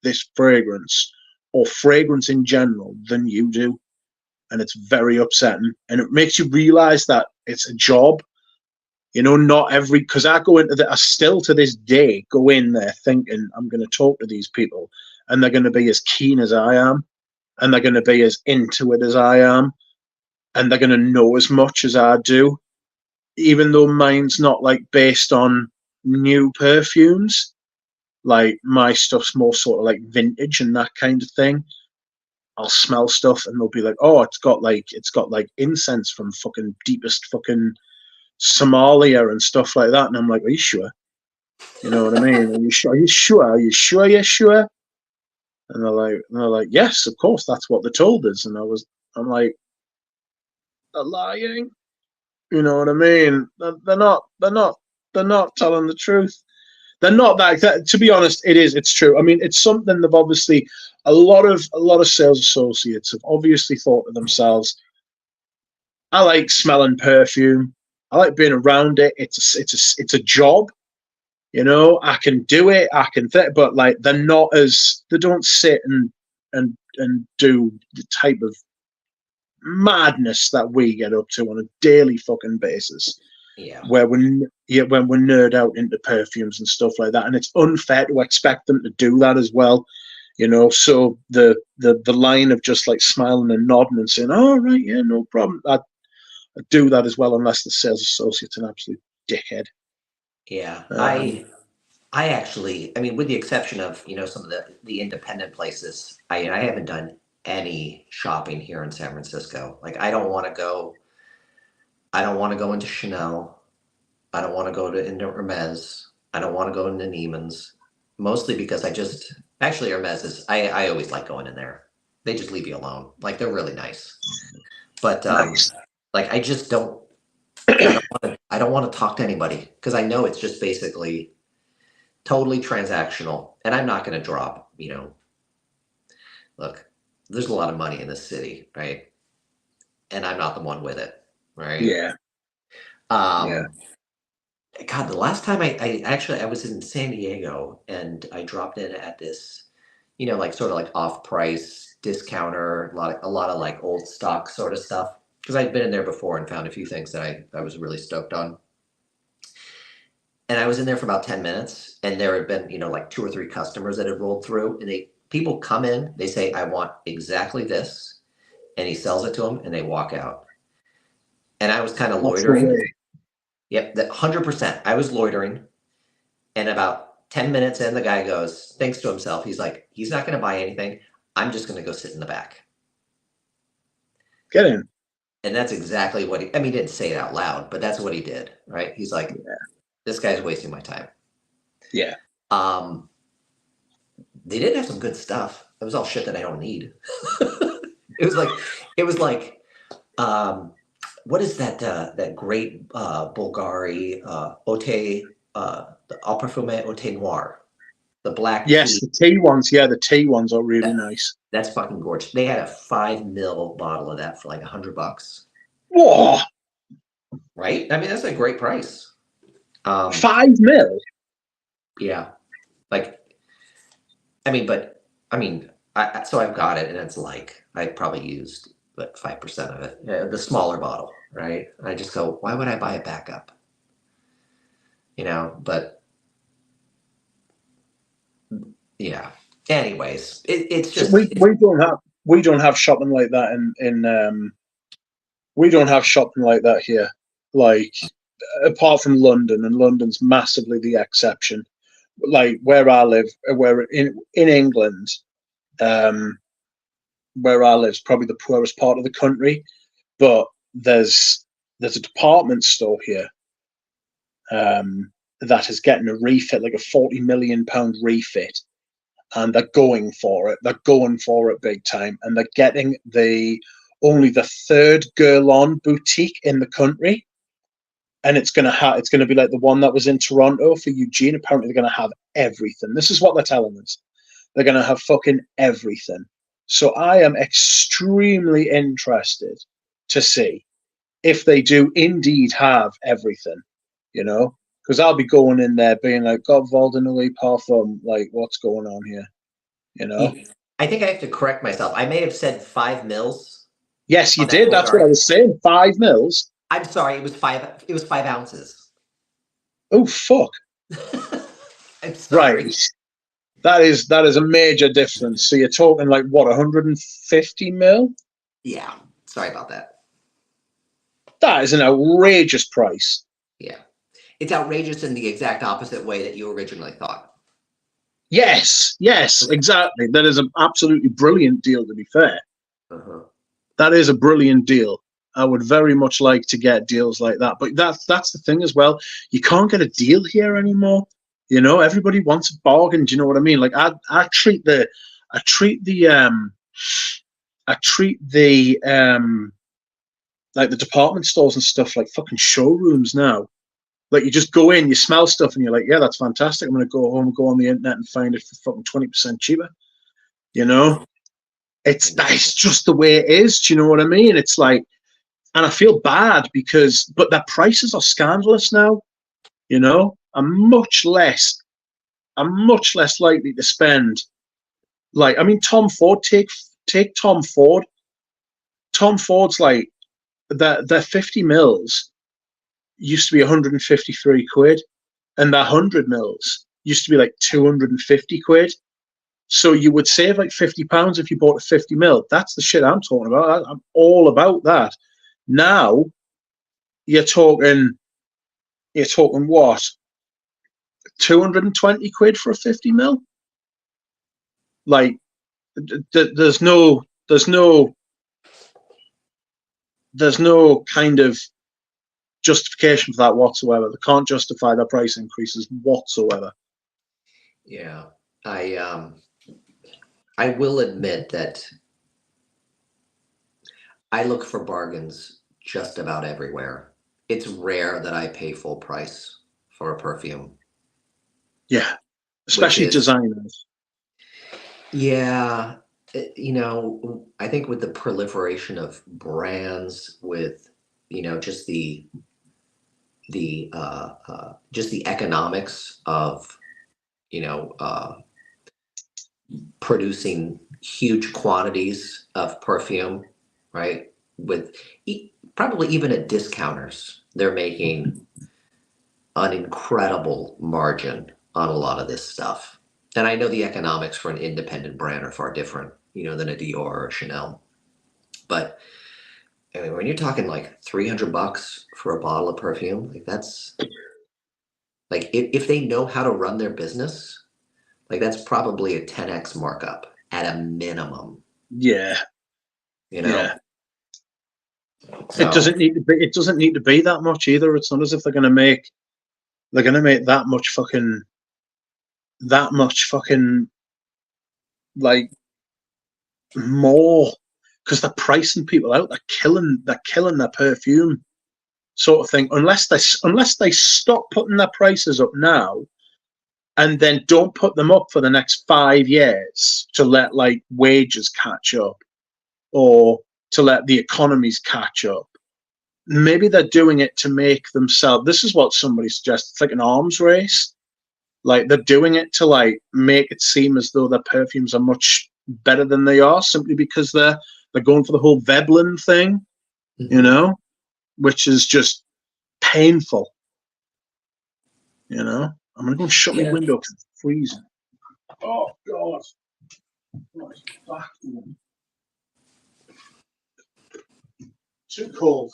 this fragrance or fragrance in general than you do. And it's very upsetting. And it makes you realize that it's a job. You know, not every, because I go into I still to this day go in there thinking I'm going to talk to these people and they're going to be as keen as I am and they're going to be as into it as I am and they're going to know as much as I do, even though mine's not like based on new perfumes. Like my stuff's more sort of like vintage and that kind of thing. I'll smell stuff and they'll be like, oh, it's got like incense from fucking deepest fucking Somalia and stuff like that, and I'm like, are you sure? You know what I mean? Are you sure? Are you sure? Are you sure? You're sure? And they're like, yes, of course, that's what they told us. And I'm like, they're lying. You know what I mean? They're not telling the truth. They're not that. To be honest, it's true. I mean, it's something they've obviously a lot of sales associates have obviously thought to themselves, I like smelling perfume. I like being around it. It's a job, you know. I can do it. I can, but like they don't sit and do the type of madness that we get up to on a daily fucking basis. Yeah. When we're nerd out into perfumes and stuff like that, and it's unfair to expect them to do that as well, you know. So the line of just like smiling and nodding and saying, "Oh right, yeah, no problem," I do that as well, unless the sales associate's an absolute dickhead. Yeah, I actually, I mean, with the exception of some of the independent places, I haven't done any shopping here in San Francisco. Like, I don't want to go into Chanel. I don't want to go into Hermes. I don't want to go into Neiman's, mostly because actually Hermes is, I always like going in there. They just leave you alone. Like, they're really nice. But Nice. like, I just don't. I don't want to talk to anybody because I know it's just basically totally transactional, and I'm not going to drop. Look, there's a lot of money in this city, right? And I'm not the one with it, right? Yeah. God, the last time I was in San Diego and I dropped in at this, like sort of like off-price discounter, a lot of like old stock sort of stuff. Because I'd been in there before and found a few things that I was really stoked on. And I was in there for about 10 minutes, and there had been, like 2 or 3 customers that had rolled through, and people come in, they say, I want exactly this, and he sells it to them, and they walk out. And I was kind of loitering. Yep, 100%. I was loitering, and about 10 minutes in, the guy goes, thinks to himself, he's like, he's not going to buy anything. I'm just going to go sit in the back. Get in. And that's exactly what he didn't say it out loud, but that's what he did, right? He's like, this guy's wasting my time. Yeah. They did have some good stuff. It was all shit that I don't need. It was like, what is that great Bulgari Ote the Perfume Ote Noir, the black yes tea. The tea ones. Yeah, the tea ones are really nice. That's fucking gorgeous. They had a 5 ml bottle of that for like $100. Whoa! Right? I mean, that's a great price. 5 ml. Yeah, like, so I've got it, and it's like I probably used 5% of it, the smaller bottle, right? And I just go, why would I buy a backup? But yeah. Anyways, it's just So we don't have shopping like that in we don't have shopping like that here. Like, apart from London, and London's massively the exception. Like where I live, where in England, where I live is probably the poorest part of the country, but there's a department store here that is getting a refit, like a £40 million refit, and they're going for it. They're going for it big time, and they're getting only the 3rd girl on boutique in the country. And it's gonna be like the one that was in Toronto for Eugene. Apparently, they're gonna have everything. This is what they're telling us. They're gonna have fucking everything. So I am extremely interested to see if they do indeed have everything. Because I'll be going in there being like, God, Valdenouille Parfum, like, what's going on here? You know. I think I have to correct myself. I may have said 5 mils. Yes, you On that did. That's what I Bulgari. was saying. 5 mils. I'm sorry. It was 5. It was 5 ounces. Oh fuck! I'm sorry. Right. That is a major difference. So you're talking like what, 150 mil? Yeah. Sorry about that. That is an outrageous price. Yeah. It's outrageous in the exact opposite way that you originally thought. Yes, exactly. That is an absolutely brilliant deal, to be fair. That is a brilliant deal. I would very much like to get deals like that. But that's the thing as well. You can't get a deal here anymore. You know, everybody wants a bargain. Do you know what I mean? Like I treat the like the department stores and stuff like fucking showrooms now. Like you just go in, you smell stuff, and you're like, yeah, that's fantastic. I'm gonna go home and go on the internet and find it for fucking 20% cheaper. You know, it's just the way it is. Do you know what I mean? It's like, and I feel bad but their prices are scandalous now. You know, I'm much less likely to spend. Like, I mean, Tom Ford. Take Tom Ford. Tom Ford's like their 50 mils used to be 153 quid, and their 100 mils used to be like 250 quid. So you would save like £50 if you bought a 50 mil. That's the shit I'm talking about. I'm all about that. Now you're talking what? 220 quid for a 50 mil? Like there's no kind of justification for that whatsoever. They can't justify their price increases whatsoever. Yeah. I will admit that I look for bargains just about everywhere. It's rare that I pay full price for a perfume. Yeah, especially designers. Yeah, you know, I think with the proliferation of brands, with just just the economics of producing huge quantities of perfume, right? With probably even at discounters, they're making an incredible margin on a lot of this stuff. And I know the economics for an independent brand are far different, than a Dior or a Chanel. But I mean, when you're talking like $300 for a bottle of perfume, like that's like if they know how to run their business, like that's probably a 10x markup at a minimum. Yeah. Yeah. So, it doesn't need to be that much either. It's not as if they're gonna make that much fucking like more, because they're pricing people out. They're killing their perfume sort of thing. Unless they stop putting their prices up now, and then don't put them up for the next 5 years to let like wages catch up, or to let the economies catch up. Maybe they're doing it to make themselves. This is what somebody suggests. It's like an arms race. Like they're doing it to like make it seem as though their perfumes are much better than they are, simply because they're going for the whole Veblen thing, which is just painful. I'm gonna go and shut my window because it's freezing. Oh God! Too cold.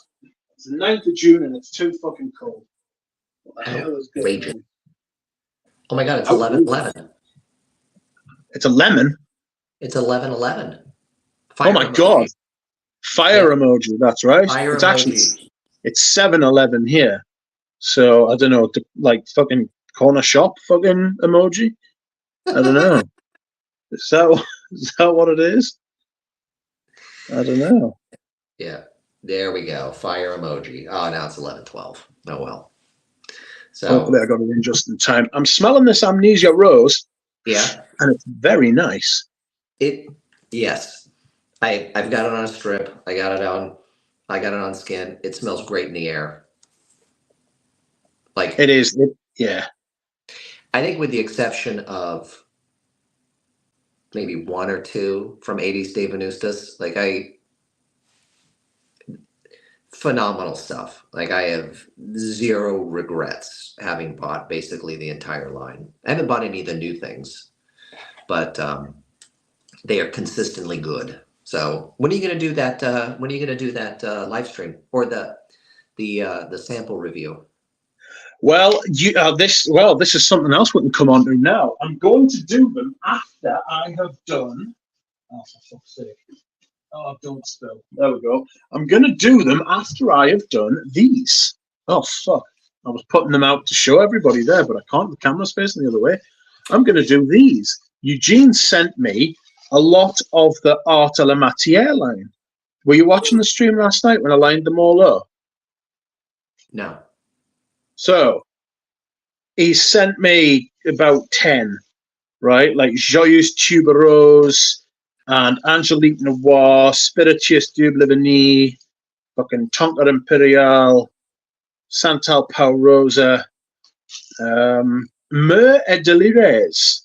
It's the 9th of June and it's too fucking cold. What the hell is going on? Oh my God, it's 11/11. It's a lemon. It's 11/11. Oh my God. Fire emoji, that's right. Fire it's emoji. Actually, it's 7-11 here. So I don't know, like fucking corner shop fucking emoji. I don't know. Is that what it is? I don't know. Yeah, there we go. Fire emoji. Oh, now it's 11/12. Oh well. So hopefully I got it in just in time. I'm smelling this Amnesia Rose. Yeah, and it's very nice. Yes, I've got it on a strip. I got it on skin. It smells great in the air. Like it is. Yeah. I think with the exception of maybe one or two from 80s De Venustas. Like phenomenal stuff. Like I have zero regrets having bought basically the entire line. I haven't bought any of the new things, but they are consistently good. So when are you going to do that? When are you going to do that live stream or the sample review? Well, this is something else we can come on to now. I'm going to do them after I have done. Oh, for fuck's sake! Oh, don't spill. There we go. I'm going to do them after I have done these. Oh fuck! I was putting them out to show everybody there, but I can't. The camera's facing the other way. I'm going to do these. Eugene sent me a lot of the Art de la Matière line. Were you watching the stream last night when I lined them all up? No. So he sent me about 10, right? Like Joyeuse Tuberose and Angelique Noir, Spirituous Double Vanille, fucking Tonka Imperial, Santal Pau Rosa, Meur et Delires,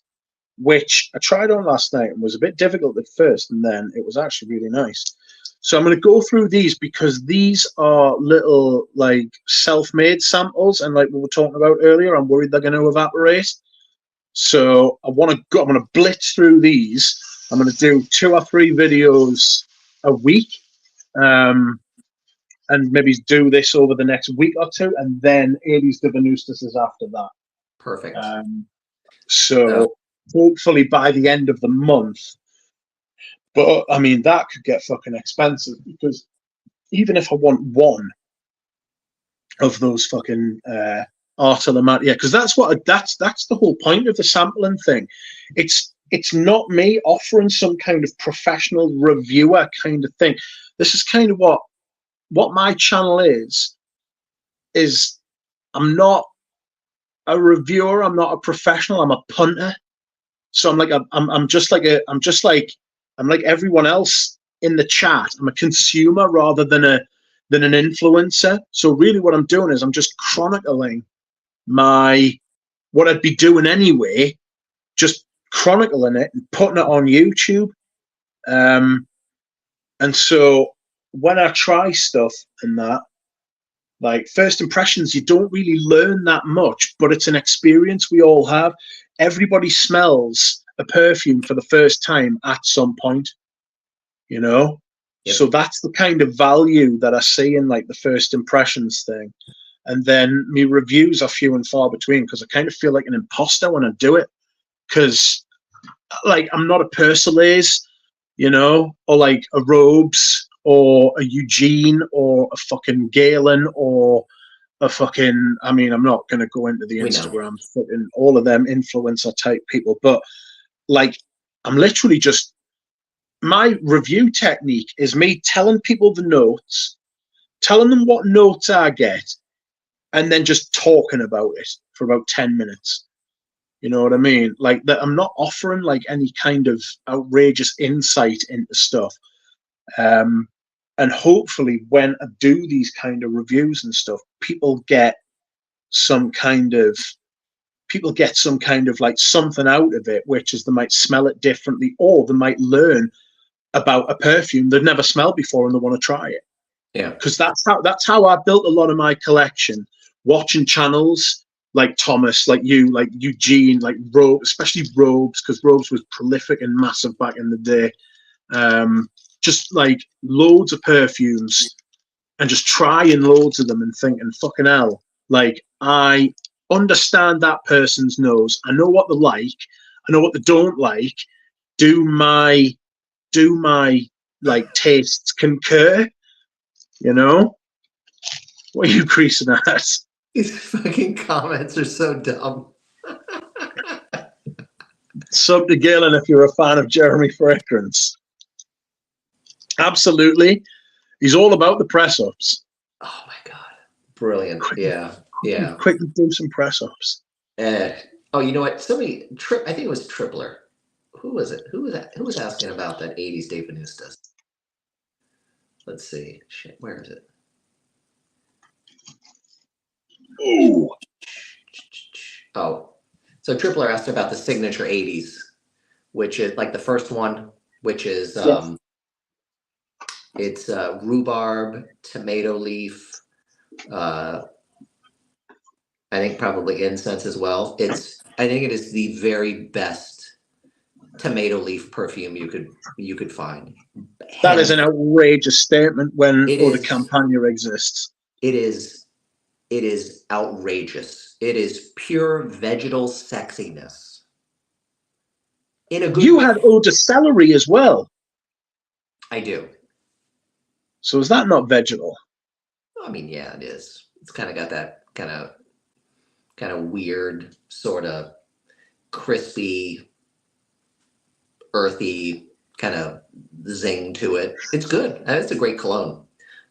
which I tried on last night and was a bit difficult at first, and then it was actually really nice. So I'm going to go through these because these are little like self-made samples, and like we were talking about earlier, I'm worried they're going to evaporate. So I'm going to blitz through these. I'm going to do 2 or 3 videos a week, and maybe do this over the next week or 2, and then 80s De Venustas is after that. Perfect. So hopefully by the end of the month. But I mean, that could get fucking expensive because even if I want one of those fucking Art de la Matière, because that's the whole point of the sampling thing. It's not me offering some kind of professional reviewer kind of thing. This is kind of what my channel is I'm not a reviewer, I'm not a professional, I'm a punter. So I'm like everyone else in the chat. I'm a consumer rather than an influencer. So really what I'm doing is I'm just chronicling what I'd be doing anyway, just chronicling it and putting it on YouTube. And so when I try stuff and that, like first impressions, you don't really learn that much, but it's an experience we all have. Everybody smells a perfume for the first time at some point, you know? Yep. So that's the kind of value that I see in like the first impressions thing. And then my reviews are few and far between because I kind of feel like an imposter when I do it. Because like I'm not a Persolaise, you know, or like a Robes or a Eugene or a fucking Galen or a fucking, I mean, I'm not going to go into the Instagram, fucking all of them influencer type people, but like I'm literally just, my review technique is me telling people the notes, telling them what notes I get, and then just talking about it for about 10 minutes. You know what I mean? Like that, I'm not offering like any kind of outrageous insight into stuff. And hopefully when I do these kind of reviews and stuff, people get some kind of like something out of it, which is they might smell it differently or they might learn about a perfume they've never smelled before and they want to try it. Yeah. Because that's how I built a lot of my collection, watching channels like Thomas, like you, like Eugene, like Robes, especially Robes, because Robes was prolific and massive back in the day. Just like loads of perfumes and just trying loads of them and thinking, fucking hell, like I understand that person's nose. I know what they like. I know what they don't like. Do my like tastes concur? You know? What are you creasing at? These fucking comments are so dumb. Sub to Galen if you're a fan of Jeremy Fragrance. Absolutely. He's all about the press ups. Oh my god. Brilliant. Yeah. Quickly do some press ups. Oh, you know what? Somebody I think it was Tripler. Who was it? Who was asking about that 80s De Venustas? Let's see. Shit, where is it? Oh. So Tripler asked about the signature 80s, which is like the first one, which is Yes. it's rhubarb, tomato leaf, I think probably incense as well. I think it is the very best tomato leaf perfume you could find. That is an Hands. outrageous statement when It Eau de is. Campagna exists. It is. It is outrageous. It is pure vegetal sexiness in a good You had way. Eau de Celery as well. I do. So is that not vegetal? I mean, yeah, it is. It's kind of got that kind of weird, sort of crispy, earthy kind of zing to it. It's good. It's a great cologne.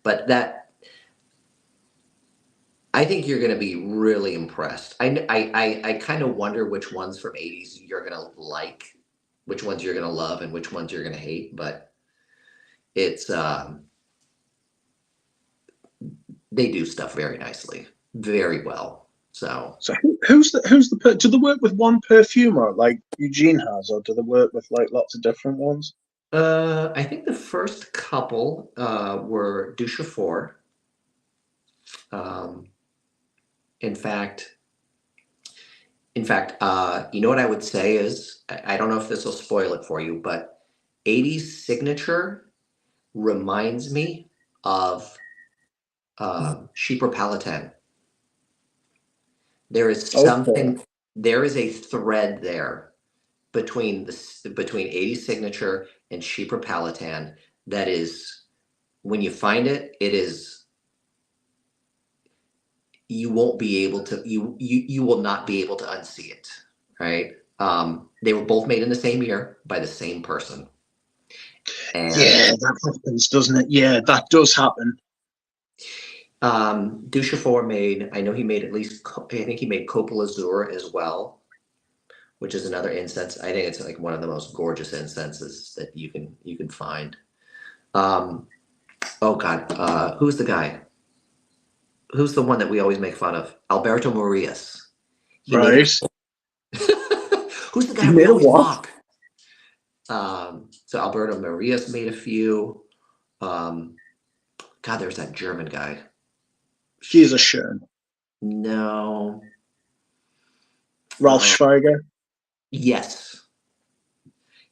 But that I think you're going to be really impressed. I kind of wonder which ones from '80s you're going to like, which ones you're going to love, and which ones you're going to hate. But it's they do stuff very nicely, very well. So who's the do they work with one perfumer like Eugene has, or do they work with like lots of different ones? I think the first couple were Duchefort. Um, in fact, you know what I would say is I don't know if this will spoil it for you, but '80s signature reminds me of Chypre Palatin. There is Okay. something. There is a thread there between '80s signature and Chypre Palatin that is when you find it, it is you won't be able to you will not be able to unsee it, right? They were both made in the same year by the same person, and Yeah, that happens, doesn't it? Yeah, that does happen. Duchefort made. I know he made at least. I think he made Copal Azur as well, which is another incense. I think it's like one of the most gorgeous incenses that you can find. Um, oh God, who's the guy? Who's the one that we always make fun of? Alberto Marias. He made Right. a. Who's the He guy we made a always what? mock? So Alberto Marias made a few. God, there's that German guy. Jesus Schön. No. Ralph Schweiger. Yes,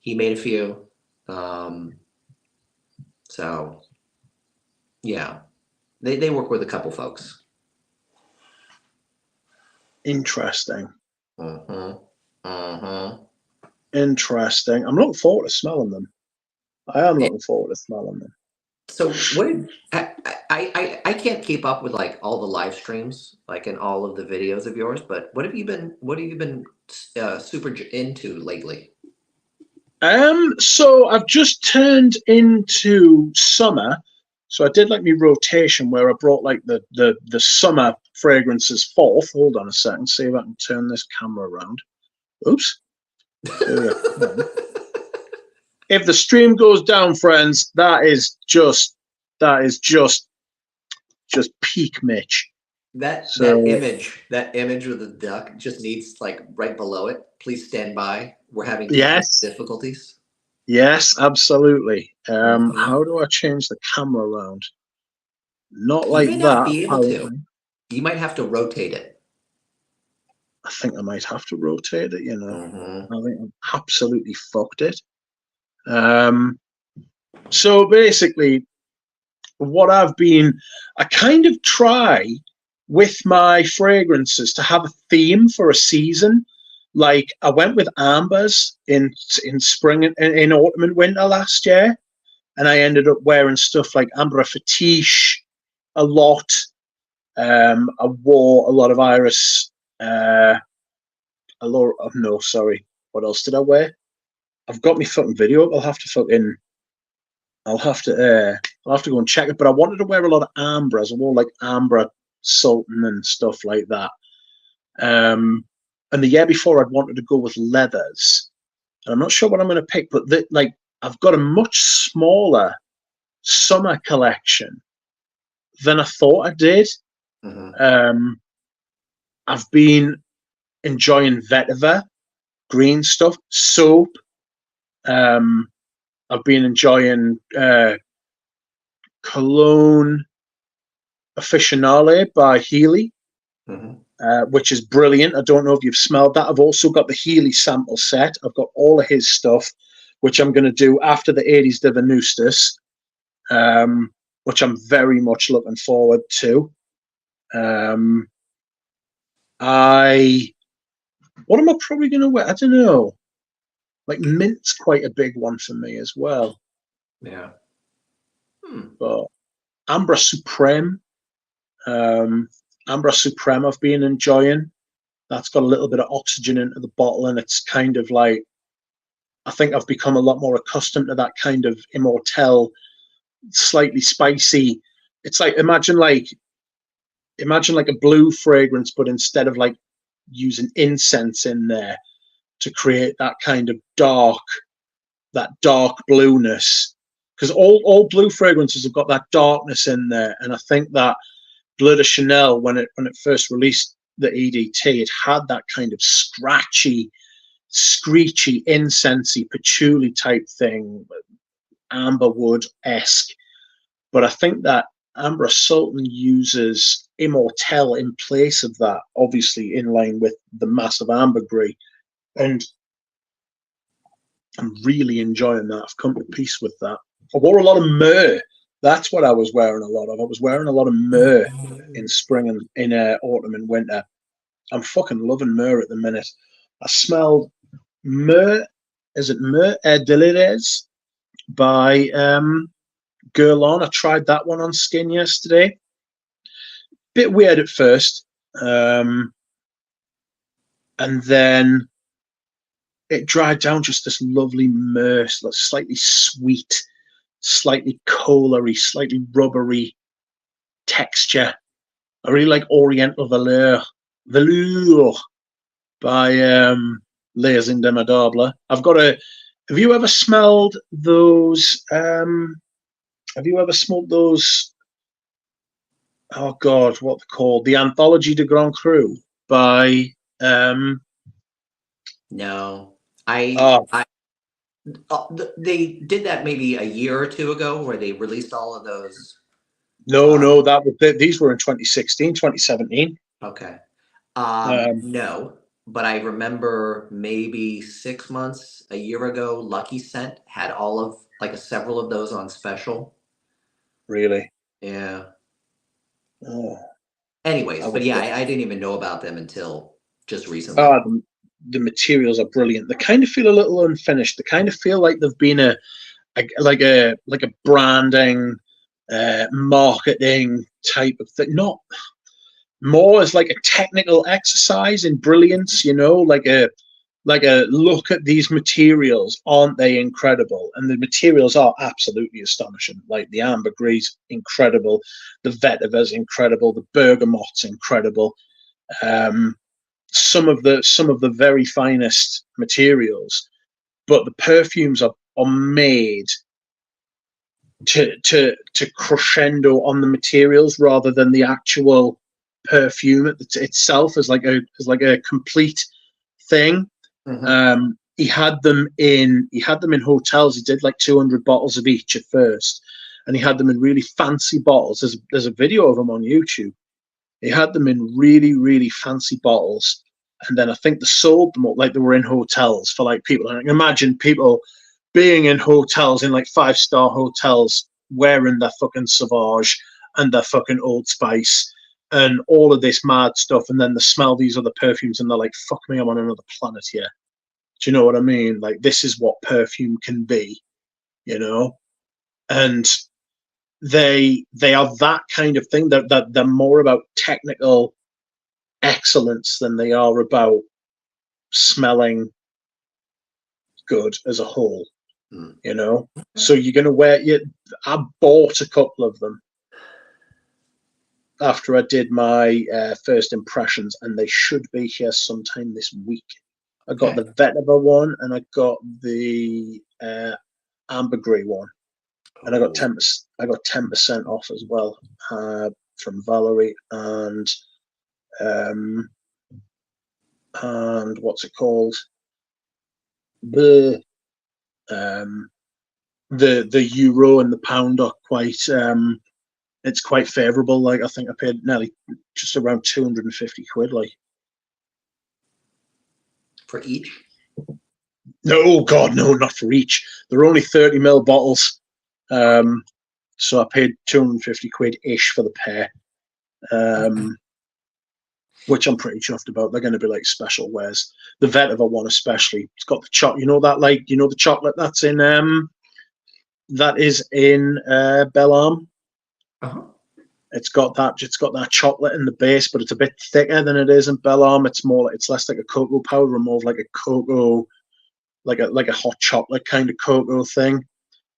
he made a few. So yeah, they work with a couple folks. Interesting. Mm-hmm. Interesting. I'm looking forward to smelling them. I am looking forward to smelling them. So what did I can't keep up with like all the live streams, like in all of the videos of yours, but what have you been super into lately? So I've just turned into summer. So I did like my rotation where I brought like the summer fragrances forth. Hold on a second, see if I can turn this camera around. Oops. There we go. If the stream goes down, friends, that is just peak Mitch. That image with the duck just needs like right below it. Please stand by. We're having technical Yes, difficulties. yes, absolutely. Mhm. How do I change the camera around? Not You like may not that, be able to. apparently. You might have to rotate it. I think I might have to rotate it, you know. Mm-hmm. I think I've absolutely fucked it. So basically, I kind of try with my fragrances to have a theme for a season. Like I went with ambers in spring and in autumn and winter last year, and I ended up wearing stuff like amber fetiche a lot. I wore a lot of iris. A lot of no, sorry. What else did I wear? I've got my fucking video up. I'll have to go and check it. But I wanted to wear a lot of ambras. I wore like amber sultan and stuff like that. And the year before, I'd wanted to go with leathers. And I'm not sure what I'm going to pick, but like I've got a much smaller summer collection than I thought I did. Mm-hmm. I've been enjoying vetiver, green stuff, soap. I've been enjoying Cologne Officinale by Healy, which is brilliant. I don't know if you've smelled that. I've also got the Healy sample set. I've got all of his stuff, which I'm going to do after the 80s de Venustus, which I'm very much looking forward to. What am I probably going to wear? I don't know. Like mint's quite a big one for me as well. Yeah. But Ambra Supreme. Ambra Supreme I've been enjoying. That's got a little bit of oxygen into the bottle, and it's kind of like, I think I've become a lot more accustomed to that kind of immortelle, slightly spicy. It's like imagine like a blue fragrance, but instead of like using incense in there to create that kind of dark blueness, because all blue fragrances have got that darkness in there, and I think that Bleu de Chanel, when it first released the EDT, it had that kind of scratchy, screechy, incensey, patchouli type thing, amberwood-esque. But I think that Ambra Sultan uses Immortelle in place of that, obviously in line with the massive ambergris. And I'm really enjoying that. I've come to peace with that. I wore a lot of myrrh. That's what I was wearing a lot of. I was wearing a lot of myrrh in spring and in autumn and winter. I'm fucking loving myrrh at the minute. I smelled myrrh. Is it Myrrh Delires by Galen? I tried that one on skin yesterday. Bit weird at first. And then it dried down just this lovely myrrh, slightly sweet, slightly coalery, slightly rubbery texture. I really like Oriental Velour by Les Indomptables. Have you ever smelled those? Have you ever smelled those? Oh God, what they're called? The Anthologie de Grand Cru by. No, I they did that maybe a year or two ago where they released all of those. No, these were in 2016, 2017. Okay. No, but I remember maybe 6 months, a year ago, Lucky Scent had all of several of those on special. Really? Yeah. Oh, Anyways, but yeah, I didn't even know about them until just recently. The materials are brilliant. They kind of feel a little unfinished. They kind of feel like they've been a branding, marketing type of thing. Not more as like a technical exercise in brilliance, like a look at these materials. Aren't they incredible? And the materials are absolutely astonishing. Like the ambergris, incredible. The vetiver's incredible. The bergamot's incredible. Some of the very finest materials, but the perfumes are made to crescendo on the materials rather than the actual perfume itself as like a complete thing. He had them in hotels. He did like 200 bottles of each at first, and he had them in really fancy bottles. There's a video of them on YouTube. He had them in really, really fancy bottles, and then I think they sold them like they were in hotels for like people. And imagine people being in hotels, in like 5-star hotels, wearing their fucking Sauvage and their fucking Old Spice and all of this mad stuff, and then they smell these other perfumes and they're like, fuck me, I'm on another planet here. Do you know what I mean? Like, this is what perfume can be, and they are that kind of thing. They're more about technical excellence than they are about smelling good as a whole. So you're gonna wear. I bought a couple of them after I did my first impressions, and they should be here sometime this week. I got the vetiver one, and I got the ambergris one, and I got 10% off as well from Valerie, and what's it called? The euro and the pound are quite it's quite favourable. Like I think I paid nearly just around 250 quid. Like for each. No, oh God, no, not for each. They're only 30 ml bottles. So I paid 250 quid ish for the pair. Which I'm pretty chuffed about. They're going to be like special wares. The vetiver one especially. It's got the chocolate. You know that, like, you know the chocolate that's in that is in Bellarm. Uh-huh. It's got that chocolate in the base, but it's a bit thicker than it is in Bellarm. It's more like, it's less like a cocoa powder and more like a cocoa, like a hot chocolate kind of cocoa thing.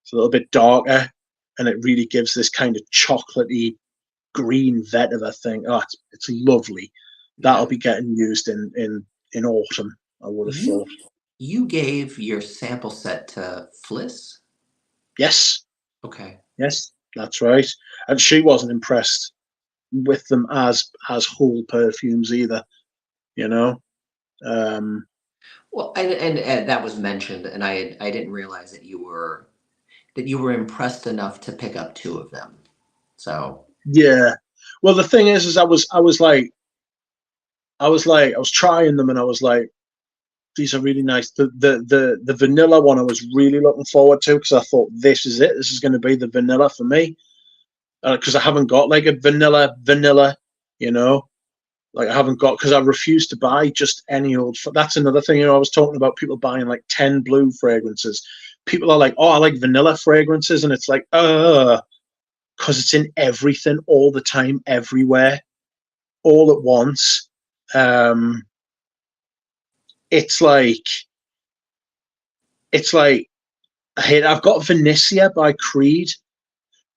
It's a little bit darker, and it really gives this kind of chocolatey green vetiver thing. Oh, it's lovely. That'll be getting used in autumn, I would have thought. You gave your sample set to Fliss? Yes. Okay. Yes, that's right. And she wasn't impressed with them as whole perfumes either, you know. Well, and that was mentioned, and I didn't realize that you were impressed enough to pick up two of them. So yeah. Well, the thing is I was trying them, and I was like, these are really nice. The vanilla one I was really looking forward to, because I thought this is it. This is going to be the vanilla for me, because I haven't got like a vanilla, you know. Like I haven't got, because I refuse to buy just any old. That's another thing. You know, I was talking about people buying like 10 blue fragrances. People are like, oh, I like vanilla fragrances, and it's like, because it's in everything all the time, everywhere, all at once. It's like I've got Venetia by Creed,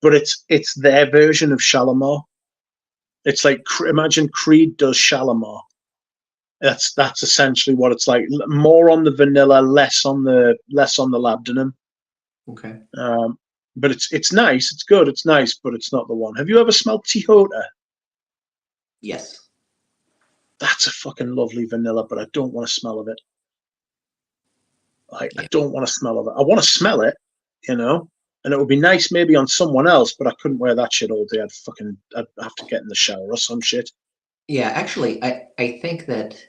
but it's their version of Shalimar. It's like, imagine Creed does Shalimar. That's essentially what it's like. More on the vanilla, less on the labdanum. okay. But it's nice. It's good. It's nice, but it's not the one. Have you ever smelled Tihota? Yes. That's a fucking lovely vanilla, but I don't want to smell of it. Like, I don't want to smell of it. I want to smell it, you know, and it would be nice maybe on someone else, but I couldn't wear that shit all day. I'd have to get in the shower or some shit. Yeah, actually, I think that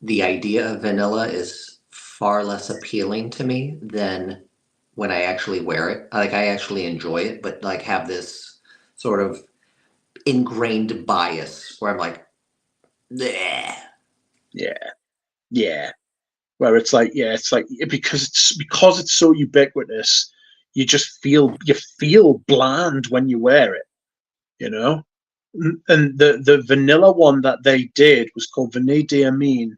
the idea of vanilla is far less appealing to me than when I actually wear it. Like I actually enjoy it, but like have this sort of ingrained bias where I'm like, bleh. Yeah, yeah. Where it's like, because it's so ubiquitous, you just feel bland when you wear it, you know. And the vanilla one that they did was called Vanille Amine.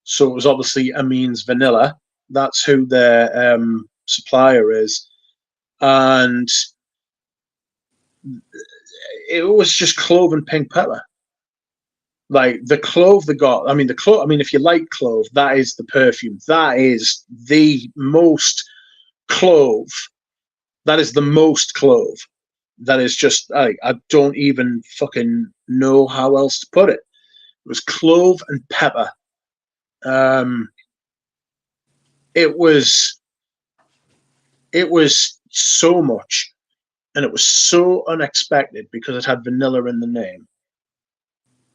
So it was obviously Amine's vanilla. That's who their supplier is, and it was just clove and pink pepper. Like the clove they got. I mean, the clove. I mean, if you like clove, that is the perfume. That is the most clove. That is the most clove. That is just, I don't even fucking know how else to put it. It was clove and pepper. It was so much, and it was so unexpected because it had vanilla in the name.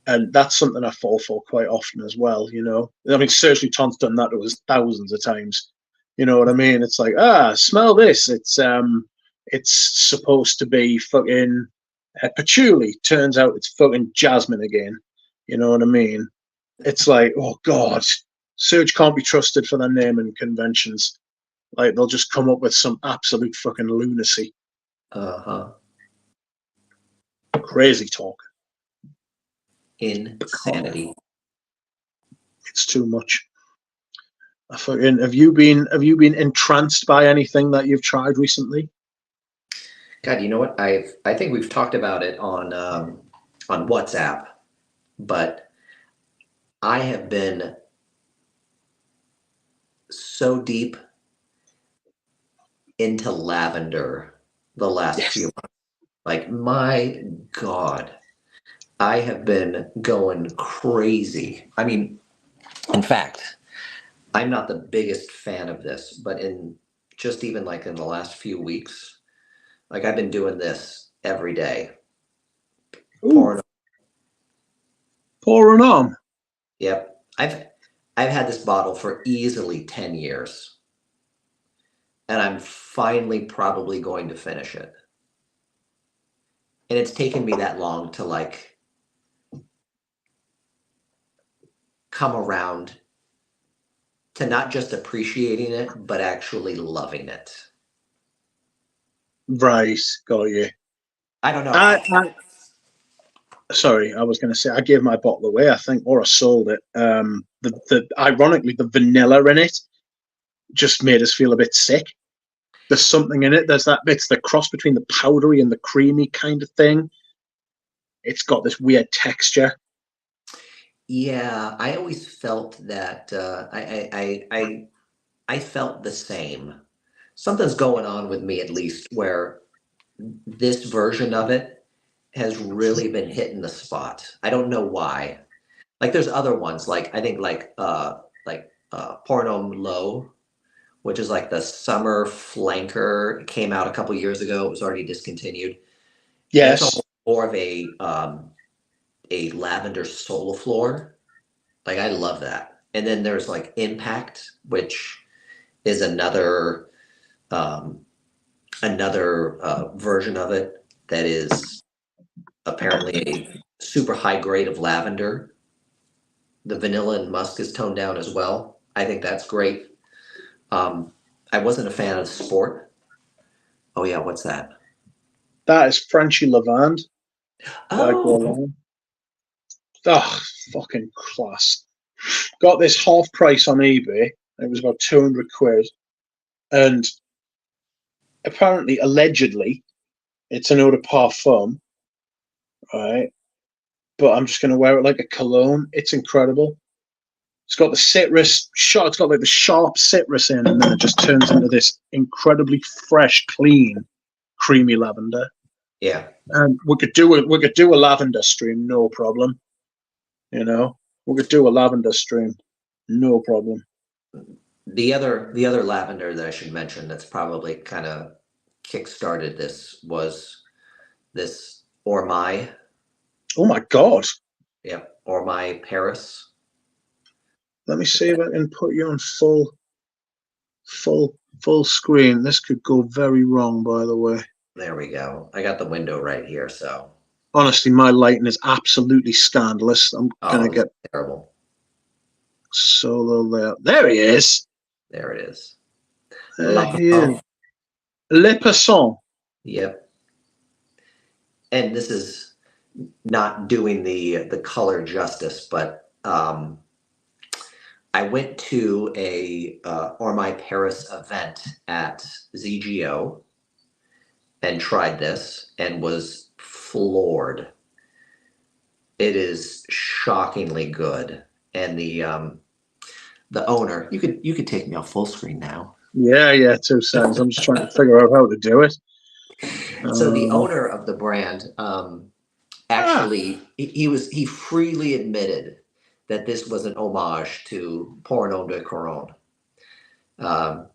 And that's something I fall for quite often as well, you know. I mean, Sergio Ton's done that to us thousands of times. You know what I mean? It's like, smell this. It's supposed to be fucking patchouli. Turns out it's fucking jasmine again. You know what I mean? It's like, oh God, Serge can't be trusted for their naming conventions. Like they'll just come up with some absolute fucking lunacy. Uh-huh. Crazy talk. Insanity. It's too much. I fucking, have you been entranced by anything that you've tried recently? God, you know what? I think we've talked about it on WhatsApp, but I have been so deep into lavender the last few months. Like, my God, I have been going crazy. I mean, in fact, I'm not the biggest fan of this, but in just even like in the last few weeks, like I've been doing this every day, Ooh, pouring. pouring on. Yep, I've had this bottle for easily 10 years, and I'm finally probably going to finish it. And it's taken me that long to like come around to not just appreciating it, but actually loving it. Right, got you. I don't know. Sorry, I was going to say I gave my bottle away, I think, or I sold it. The ironically, the vanilla in it just made us feel a bit sick. There's something in it. There's that. It's the cross between the powdery and the creamy kind of thing. It's got this weird texture. Yeah, I always felt that I felt the same. Something's going on with me at least where this version of it has really been hitting the spot. I don't know why. Like there's other ones like I think Porno Low, which is like the summer flanker. It came out a couple years ago. It was already discontinued. And it's Yes. almost more of a lavender floor. Like I love that. And then there's like Impact, which is um, another version of it that is apparently a super high grade of lavender. The vanilla and musk is toned down as well. I think that's great. Um, I wasn't a fan of Sport. Oh yeah, what's that? That is Frenchy Lavande by Oh, Galen. Oh, fucking class. Got this half price on eBay. It was about 200 quid. And apparently, allegedly, it's an eau de parfum, right? But I'm just going to wear it like a cologne. It's incredible. It's got the citrus shot. It's got like the sharp citrus in, and then it just turns into this incredibly fresh, clean, creamy lavender. yeah. And we could do a lavender stream, no problem. You know, we could do a lavender stream, no problem. The other lavender that I should mention that's probably kind of kick-started this was this Ormai. Oh my god! Yep, Ormai Paris. Let me see if I can put you on full screen. This could go very wrong, by the way. There we go. I got the window right here, so Honestly, my lighting is absolutely scandalous. I'm oh, gonna this is get terrible. Solo there. There he is. There it is. There La he is. Passant. Le Passant. Yep. And this is not doing the color justice, but I went to a Ormai Paris event at ZGO and tried this and was floored. It is shockingly good, and the owner. You could take me off full screen now. Yeah, 2 seconds. I'm just trying to figure out how to do it. So the Um, owner of the brand ah, actually he freely admitted that this was an homage to Porno de Coron. Um,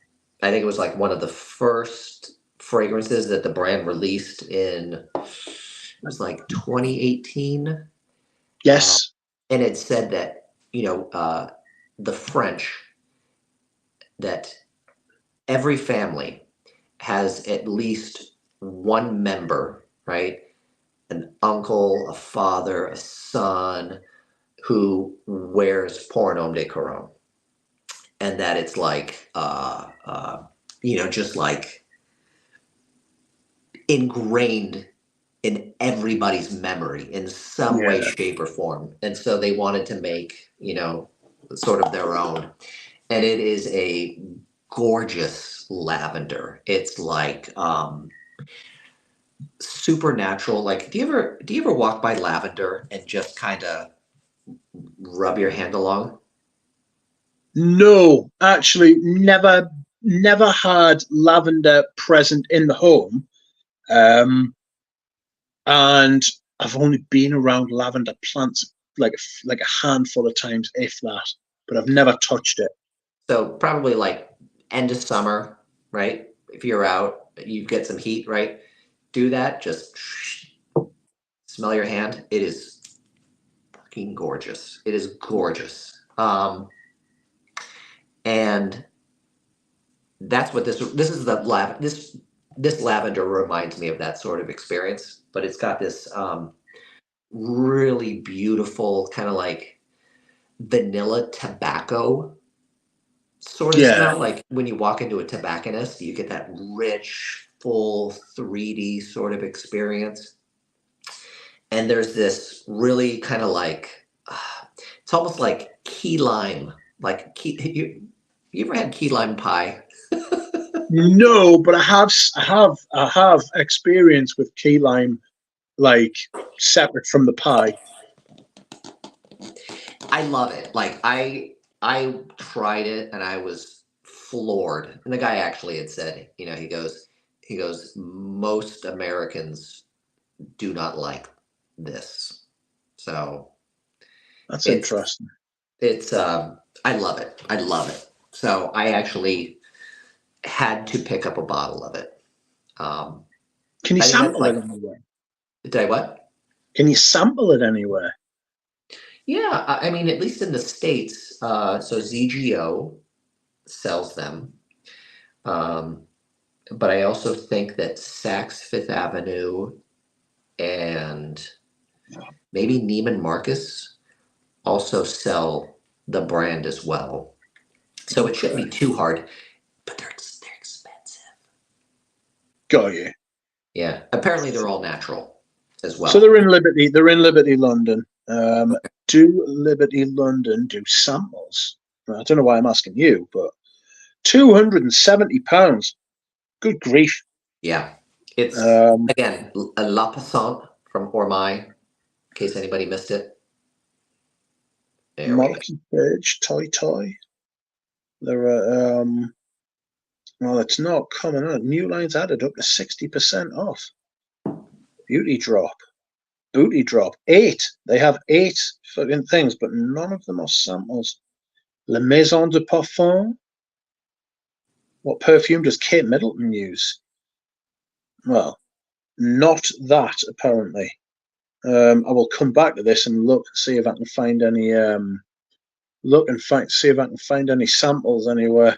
I think it was like one of the first fragrances that the brand released in it was like 2018, uh, yes. and it said that the French that every family has at least one member, right? An uncle, a father, a son who wears Pour de Coron, and that it's like just like ingrained in everybody's memory in some way, Yeah. shape, or form. And so they wanted to make, sort of their own. And it is a gorgeous lavender. It's like supernatural. Like, do you ever walk by lavender and just kind of rub your hand along? No, actually, never had lavender present in the home. Um, and I've only been around lavender plants like a handful of times, if that. But I've never touched it. So probably like end of summer, right? If you're out, you get some heat, right? Do that. Just smell your hand. It is fucking gorgeous. It is gorgeous. And that's what this is the this lavender reminds me of that sort of experience, but it's got this really beautiful kind of like vanilla tobacco sort of Yeah. smell. Like when you walk into a tobacconist, you get that rich, full 3D sort of experience. And there's this really kind of like it's almost like key lime, like you ever had key lime pie? No, but I have experience with key lime, like separate from the pie. I love it. Like I tried it and I was floored. And the guy actually had said, you know, he goes, most Americans do not like this. So That's it's interesting. it's I love it. I love it. So I actually had to pick up a bottle of it. Um, Can you I think that's sample it like, anywhere? did I what? Can you sample it anywhere? Yeah, I mean, at least in the States, so ZGO sells them. Um, but I also think that Saks Fifth Avenue and maybe Neiman Marcus also sell the brand as well. So it shouldn't Okay, be too hard, but they're expensive. got you. Yeah, apparently they're all natural as So well. they're in Liberty, London. Okay. Do Liberty London do samples? I don't know why I'm asking you, but £270. Good grief. Yeah, it's Um, again a La Passante from Ormai, in case anybody missed it. There we go. Molecular Page, Toy Toy. There are, well, it's not coming out. New lines added up to 60% off. Beauty Drop. Booty Drop. 8. They have 8 fucking things, but none of them are samples. La Maison de Parfum. What perfume does Kate Middleton use? Well, not that, apparently. I will come back to this and look, see if I can find any, see if I can find any samples anywhere.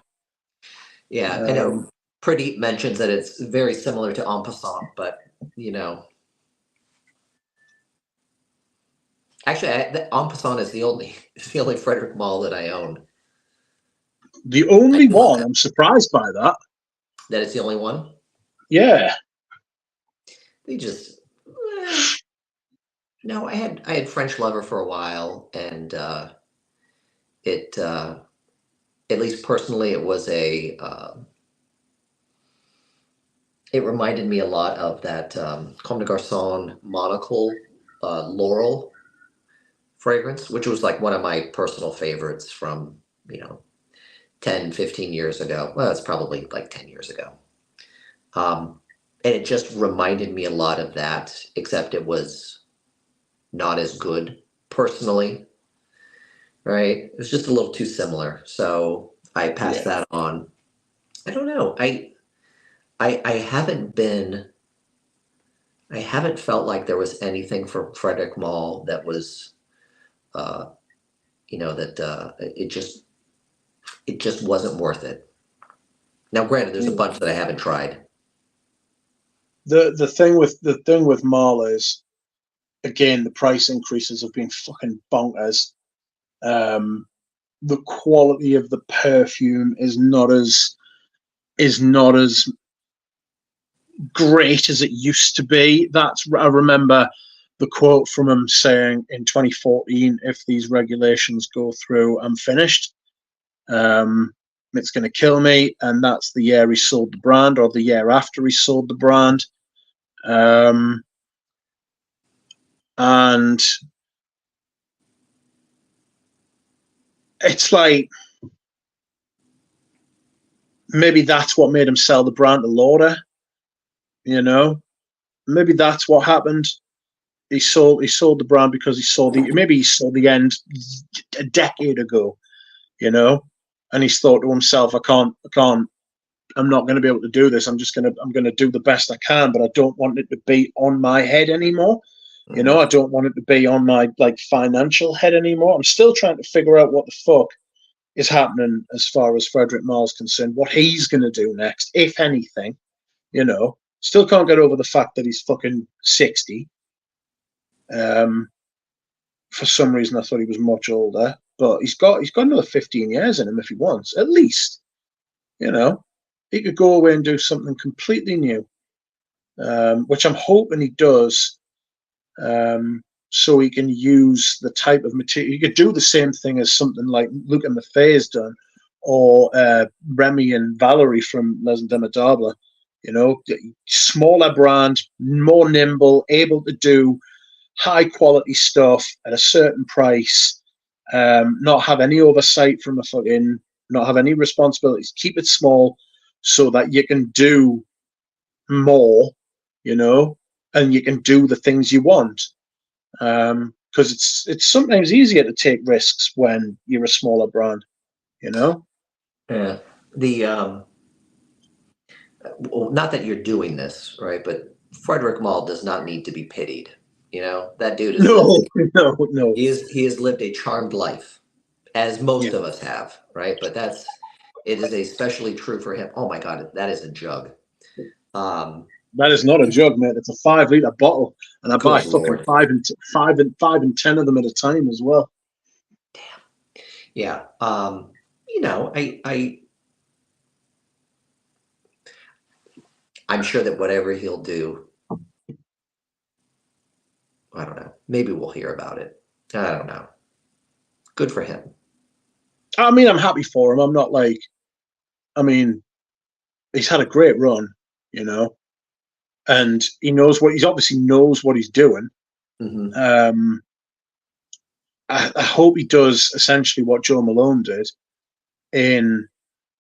Yeah, I know. Um, Pretty mentions that it's very similar to En Passant, but you know, actually, En Passant is the only is the only Frederick Mall that I own. the I only do love one, that. I'm surprised by that. That it's the only one. Yeah. They just no. I had French Lover for a while, and it at least personally, it was a it reminded me a lot of that Comme des Garçons Monocle Laurel fragrance, which was like one of my personal favorites from, you know, 10, 15 years ago. Well, it's probably like 10 years ago. And it just reminded me a lot of that, except it was not as good personally, right? It was just a little too similar. So I passed Yeah. that on. I don't know. I haven't felt like there was anything from Frederick Mall that was uh you know that it just wasn't worth it. Now granted, there's a bunch that I haven't tried. The thing with Marla is, again, the price increases have been fucking bonkers. Um, the quality of the perfume is not as great as it used to be. I remember the quote from him saying in 2014, if these regulations go through, I'm finished. It's going to kill me. And that's the year he sold the brand, or the year after he sold the brand. And it's like, maybe that's what made him sell the brand to Lauder. You know, maybe that's what happened. He sold the brand because he saw the end a decade ago. You know, and he's thought to himself, I'm not going to be able to do this. I'm going to do the best I can, but I don't want it to be on my head anymore. You know, I don't want it to be on my like financial head anymore. I'm still trying to figure out what the fuck is happening as far as Frederick Marr's concerned, what he's going to do next, if anything. You know, still can't get over the fact that he's fucking 60. For some reason, I thought he was much older, but he's got another 15 years in him if he wants, at least. You know, he could go away and do something completely new, which I'm hoping he does. So he can use the type of material. He could do the same thing as something like Luc and Maffei's done, or Remy and Valerie from Les Indemitables. You know, smaller brand, more nimble, able to do high quality stuff at a certain price, not have any oversight from not have any responsibilities. Keep it small so that you can do more, you know, and you can do the things you want. Because it's sometimes easier to take risks when you're a smaller brand, you know. Yeah. Well, not that you're doing this, right? But Frederick Malle does not need to be pitied. You know, that dude is No. He has lived a charmed life, as most Yeah. of us have, right? But it is especially true for him. Oh my God, that is a jug. That is not a jug, mate. It's a 5-liter bottle, and I buy fucking Lord. 5 and 10 of them at a time as well. Damn. Yeah. You know, I'm sure that whatever he'll do, I don't know. Maybe we'll hear about it. I don't know. Good for him. I mean, I'm happy for him. I'm not like, I mean, he's had a great run, you know, and he obviously knows what he's doing. Mm-hmm. I hope he does essentially what Joe Malone did in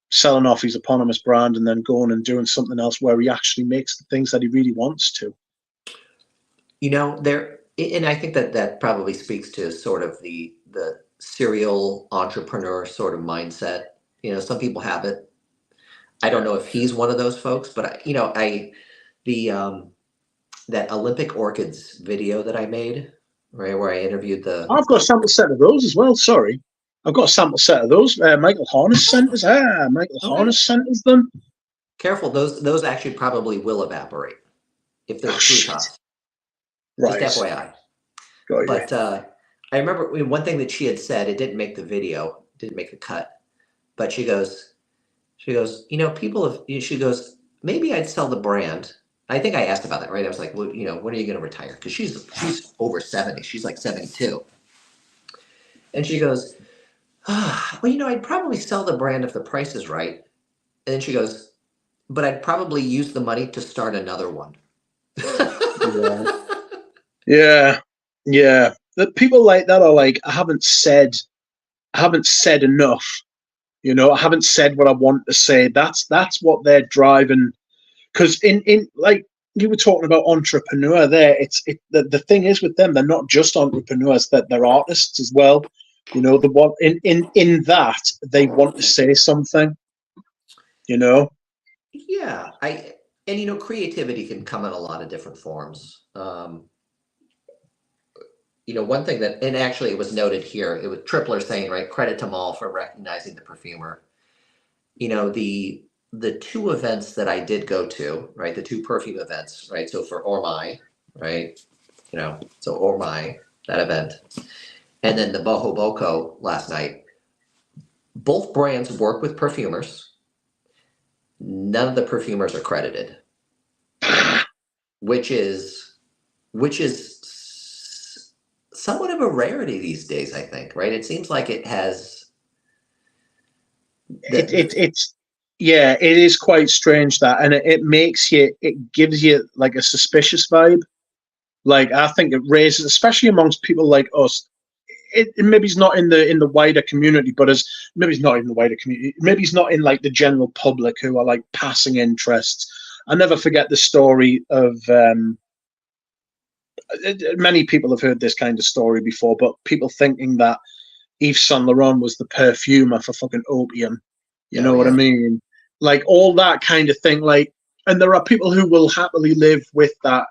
selling off his eponymous brand and then going and doing something else where he actually makes the things that he really wants to. You know, and I think that probably speaks to sort of the serial entrepreneur sort of mindset. You know, some people have it. I don't know if he's one of those folks, but that Olympic Orchids video that I made, right, where I interviewed I've got a sample set of those as well. Sorry, I've got a sample set of those. Michael Harness sent us. Michael Harness sent us them. Careful, those actually probably will evaporate if they're true tops. Right. Just FYI. But I remember one thing that she had said. It didn't make the video, didn't make the cut. But she goes, you know, she goes, maybe I'd sell the brand. I think I asked about that, right? I was like, well, you know, when are you going to retire? Because she's over 70. She's like 72. And she goes, well, you know, I'd probably sell the brand if the price is right. And then she goes, but I'd probably use the money to start another one. Yeah. The people like that are like, I haven't said enough. You know, I haven't said what I want to say. That's what they're driving. Because in like you were talking about entrepreneur there, the thing is with them, they're not just entrepreneurs, that they're artists as well. You know, the one in that they want to say something. You know. Yeah, and you know, creativity can come in a lot of different forms. You know, one thing that, and actually it was noted here, it was Tripler saying, right, credit to Malle for recognizing the perfumer. You know, the two events that I did go to, right, the two perfume events, right, so for Ormai, right, you know, so Ormai, that event, and then the Boho Boko last night, both brands work with perfumers. None of the perfumers are credited, which is somewhat of a rarity these days, I think, right? It seems like it has. It's yeah, it is quite strange that, and it gives you like a suspicious vibe. Like I think it raises, especially amongst people like us. It maybe it's not in the wider community, but maybe it's not in the wider community. Maybe it's not in like the general public who are like passing interests. I never forget the story of many people have heard this kind of story before, but people thinking that Yves Saint Laurent was the perfumer for fucking opium. You know Oh what I yeah. mean? Like all that kind of thing. Like, and there are people who will happily live with that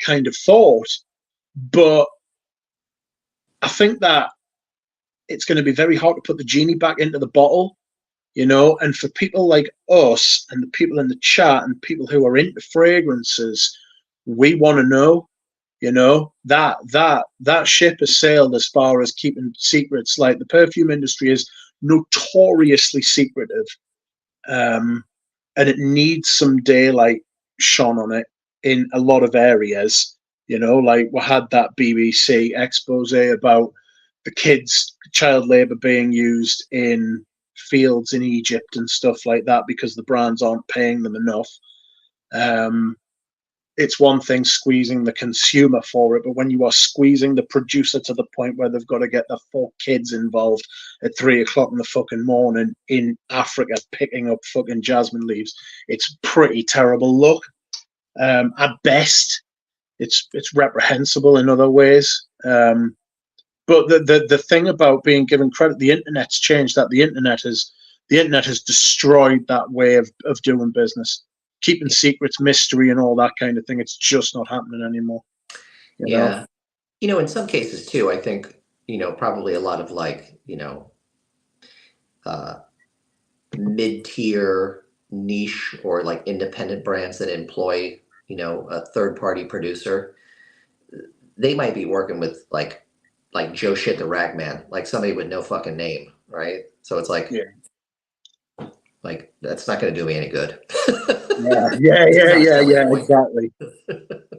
kind of thought, but I think that it's going to be very hard to put the genie back into the bottle, you know. And for people like us and the people in the chat and people who are into fragrances, we want to know, you know, that ship has sailed as far as keeping secrets. Like the perfume industry is notoriously secretive, and it needs some daylight shone on it in a lot of areas. You know, like we had that BBC expose about the kids, child labor being used in fields in Egypt and stuff like that because the brands aren't paying them enough. It's one thing squeezing the consumer for it, but when you are squeezing the producer to the point where they've got to get the 4 kids involved at 3 o'clock in the fucking morning in Africa picking up fucking jasmine leaves, it's pretty terrible look. At best, it's reprehensible in other ways. But the thing about being given credit, the internet's changed that. The internet has destroyed that way of doing business. Keeping secrets, mystery, and all that kind of thing. It's just not happening anymore. You know? Yeah. You know, in some cases too, I think, you know, probably a lot of like, you know, mid-tier niche or like independent brands that employ, you know, a third-party producer, they might be working with like Joe Shit the Ragman, like somebody with no fucking name, right? So it's like, Yeah. like that's not going to do me any good. Yeah. It's not a selling point. Exactly.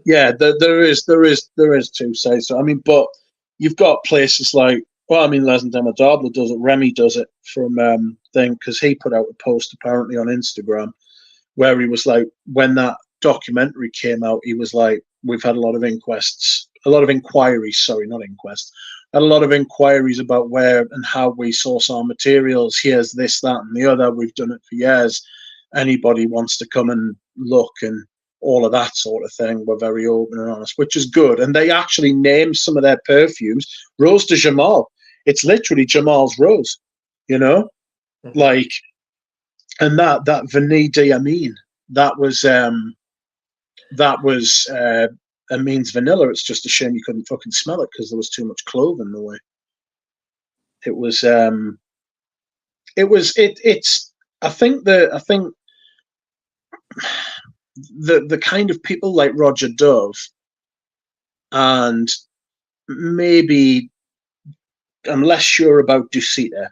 Yeah, there is two sides. So I mean, but you've got places like, well, I mean, Les and Demodable does it. Remy does it from thing because he put out a post apparently on Instagram where he was like, when that documentary came out, he was like, we've had a lot of inquiries. Sorry, not inquests. Had a lot of inquiries about where and how we source our materials. Here's this, that, and the other. We've done it for years. Anybody wants to come and look and all of that sort of thing. We're very open and honest, which is good. And they actually named some of their perfumes Rose de Jamal. It's literally Jamal's rose, you know, like, and that Vanille d'Amin, that was Amin's vanilla. It's just a shame you couldn't fucking smell it because there was too much clove in the way. It's I think the kind of people like Roger Dove and maybe I'm less sure about Dusita.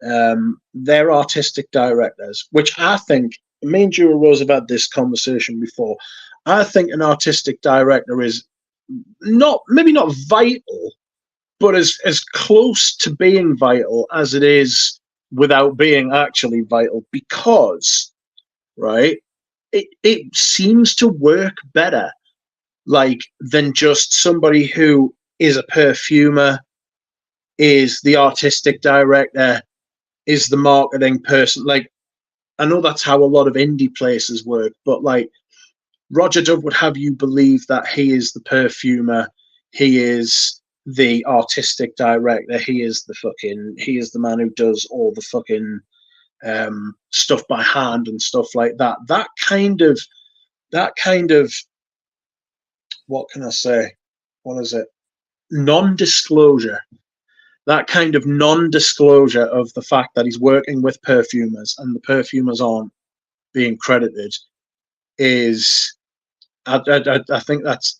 They're artistic directors, which I think, me and Jura Rose have had this conversation before. I think an artistic director is maybe not vital, but as close to being vital as it is without being actually vital, because, right, it seems to work better, like, than just somebody who is a perfumer, is the artistic director, is the marketing person. Like, I know that's how a lot of indie places work, but like Roger Dove would have you believe that he is the perfumer, he is the artistic director, he is the man who does all the fucking stuff by hand and stuff like that. That kind of what can I say? What is it? Non-disclosure. That kind of non-disclosure of the fact that he's working with perfumers and the perfumers aren't being credited is, I think that's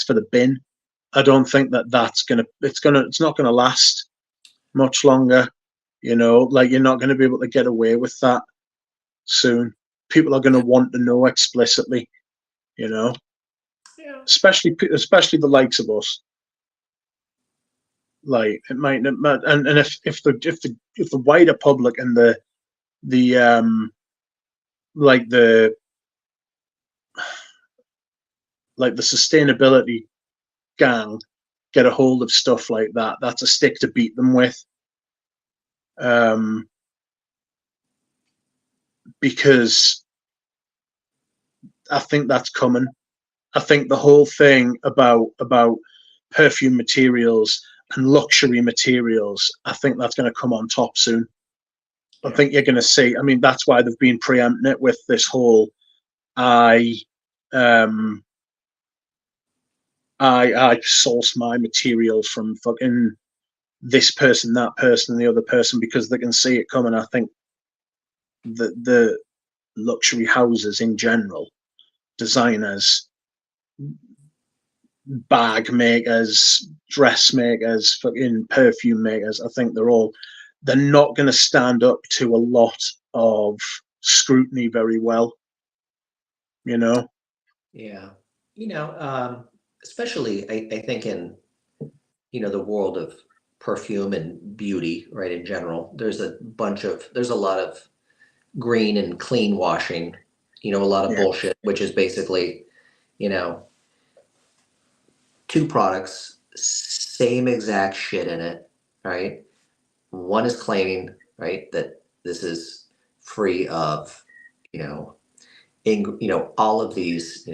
for the bin. I don't think it's not gonna last much longer. You know, like, you're not going to be able to get away with that soon. People are going to want to know explicitly. You know, Yeah. especially the likes of us. Like, it might, and if the wider public and the like the sustainability gang get a hold of stuff like that, that's a stick to beat them with. Because I think that's coming. I think the whole thing about perfume materials and luxury materials, I think that's going to come on top soon. I think you're going to see. I mean, that's why they've been preempting it with this whole I source my material from fucking this person, that person, and the other person, because they can see it coming. I think the luxury houses in general, designers, bag makers, dressmakers, fucking perfume makers, I think they're not going to stand up to a lot of scrutiny very well, you know? Yeah. Especially I think in, the world of perfume and beauty, right, in general, there's a lot of green and clean washing, a lot of Yeah. bullshit, which is basically, you know, two products, same exact shit in it, right? One is claiming, right, that this is free of, all of these,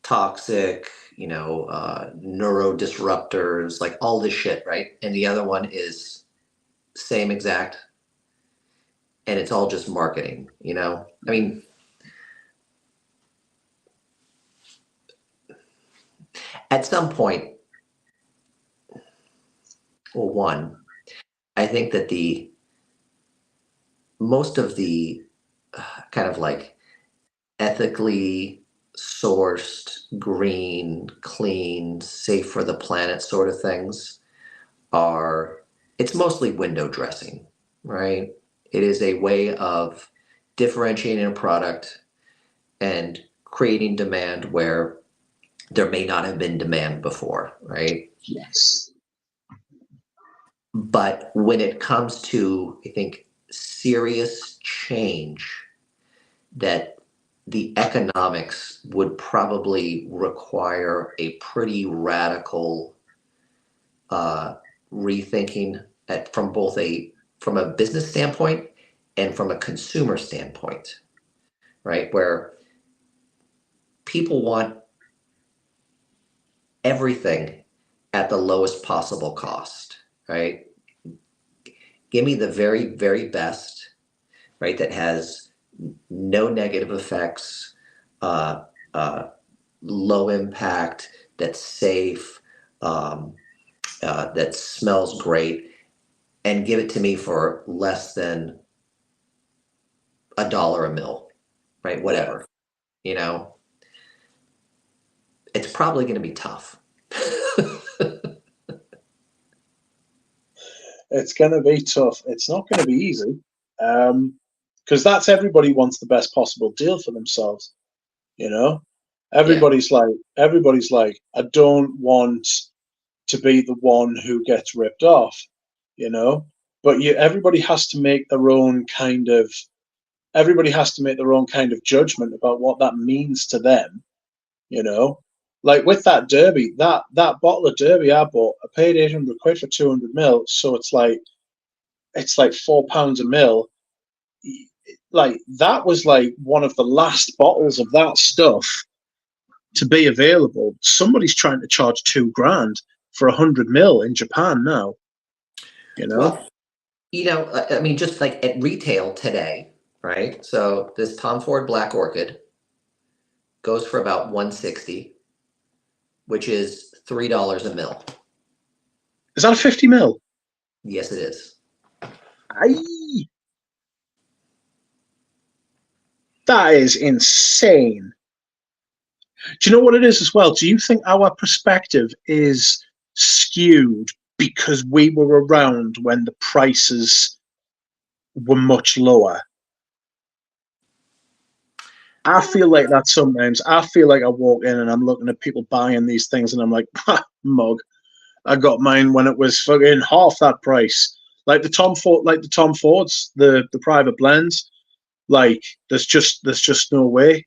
toxic, neurodisruptors, like all this shit, right? And the other one is same exact, and it's all just marketing, I mean, at some point, well, one, I think that most of the kind of like ethically sourced, green, clean, safe for the planet sort of things it's mostly window dressing, right? It is a way of differentiating a product and creating demand where there may not have been demand before, right? Yes. But when it comes to, I think, serious change, that the economics would probably require a pretty radical rethinking from a business standpoint and from a consumer standpoint, right? Where people want everything at the lowest possible cost, right? Give me the very, very best, right? That has no negative effects, uh, uh, low impact, that's safe, that smells great, and give it to me for less than $1 a mil, right? Whatever, you know, it's probably going to be tough. It's going to be tough. It's not going to be easy, because that's everybody wants the best possible deal for themselves. You know, Yeah. everybody's like, I don't want to be the one who gets ripped off. You know, but everybody has to make their own kind of judgment about what that means to them. You know, like with that Derby, that bottle of Derby I bought, I paid 800 quid for 200 ml, so it's like £4 a mil. Like that was like one of the last bottles of that stuff to be available. Somebody's trying to charge £2,000 for 100 ml in Japan now. You know, Well, I mean, just like at retail today, right? So this Tom Ford Black Orchid goes for about 160, which is $3 a mil. is that a 50 ml? Yes, it is. Aye. That is insane. Do you know what it is as well? Do you think our perspective is skewed because we were around when the prices were much lower? I feel like that sometimes. I feel like I walk in and I'm looking at people buying these things and I'm like, ha, mug. I got mine when it was fucking half that price. Like the Tom Fords, the private blends. Like there's just no way,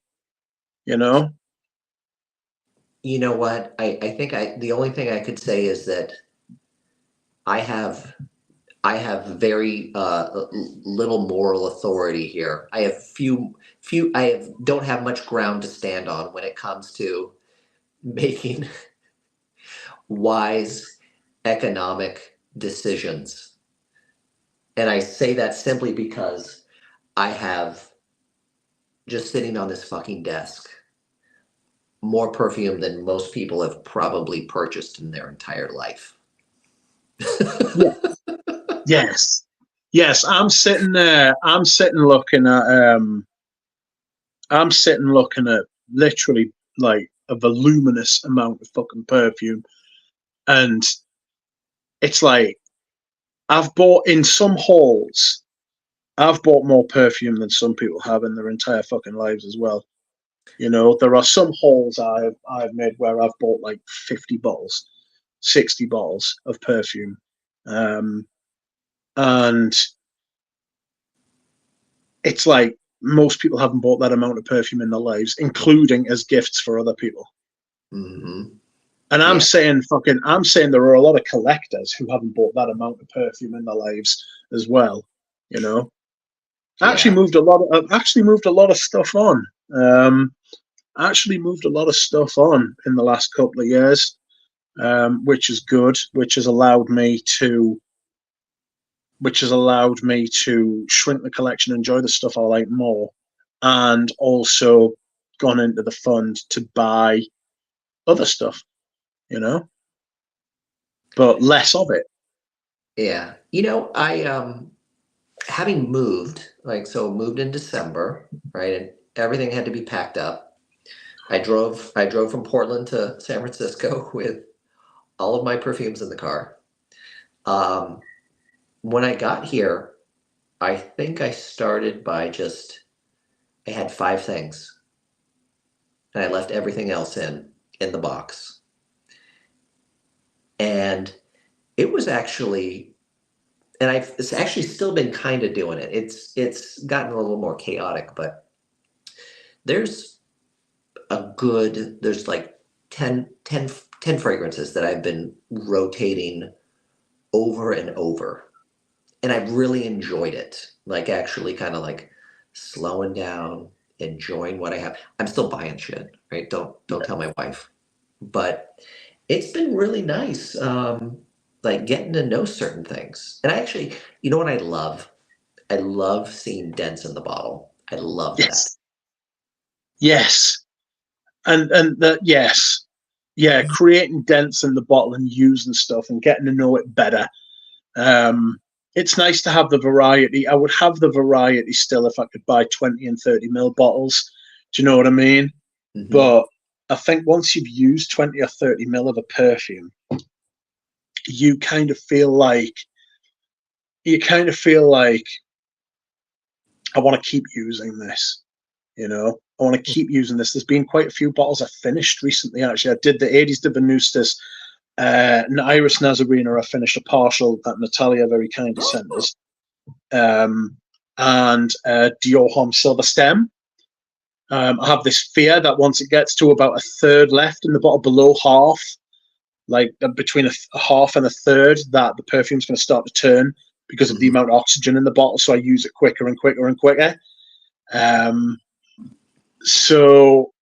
you know. You know what? I think the only thing I could say is that I have very little moral authority here. I have don't have much ground to stand on when it comes to making wise economic decisions. And I say that simply because I have, just sitting on this fucking desk, more perfume than most people have probably purchased in their entire life. Yeah. Yes. Yes. I'm sitting there. I'm sitting looking at literally like a voluminous amount of fucking perfume. And it's like I've bought in some hauls, I've bought more perfume than some people have in their entire fucking lives as well. You know, there are some hauls I've made where I've bought like 50 bottles, 60 bottles of perfume. And it's like most people haven't bought that amount of perfume in their lives, including as gifts for other people. Mm-hmm. And I'm Yeah. saying there are a lot of collectors who haven't bought that amount of perfume in their lives as well. You know, I actually Yeah. moved a lot. Actually moved a lot of stuff on. Actually moved a lot of stuff on in the last couple of years, which is good. Which has allowed me to shrink the collection, enjoy the stuff I like more, and also gone into the fund to buy other stuff, you know, but less of it. Yeah. You know, I having moved, moved in December, right? And everything had to be packed up. I drove from Portland to San Francisco with all of my perfumes in the car. Um, when I got here, I think I started by I had 5 things and I left everything else in the box. And it was actually, and it's actually still been kind of doing it. It's gotten a little more chaotic, but there's there's like 10 fragrances that I've been rotating over and over. And I've really enjoyed it. Like actually kind of like slowing down, enjoying what I have. I'm still buying shit, right? Don't tell my wife. But it's been really nice, like getting to know certain things. And I actually, you know what I love? I love seeing dents in the bottle. I love that. Yes, yes, and that yes, yeah, creating dents in the bottle and using stuff and getting to know it better. Um, it's nice to have the variety. I would have the variety still if I could buy 20 and 30 ml bottles. Do you know what I mean? Hmm. But I think once you've used 20 or 30 ml of a perfume, you kind of feel like you kind of feel like I want to keep using this. You know, I want to keep using this. There's been quite a few bottles I finished recently. Actually, I did the 80s de Venustas, Iris Nazarena. I finished a partial that Natalia very kindly sent us, and Dior Homme Silver Stem. I have this fear that once it gets to about a third left in the bottle, below half, like between a half and a third, that the perfume's going to start to turn because of the Hmm. amount of oxygen in the bottle. So I use it quicker and quicker and quicker. Um, so,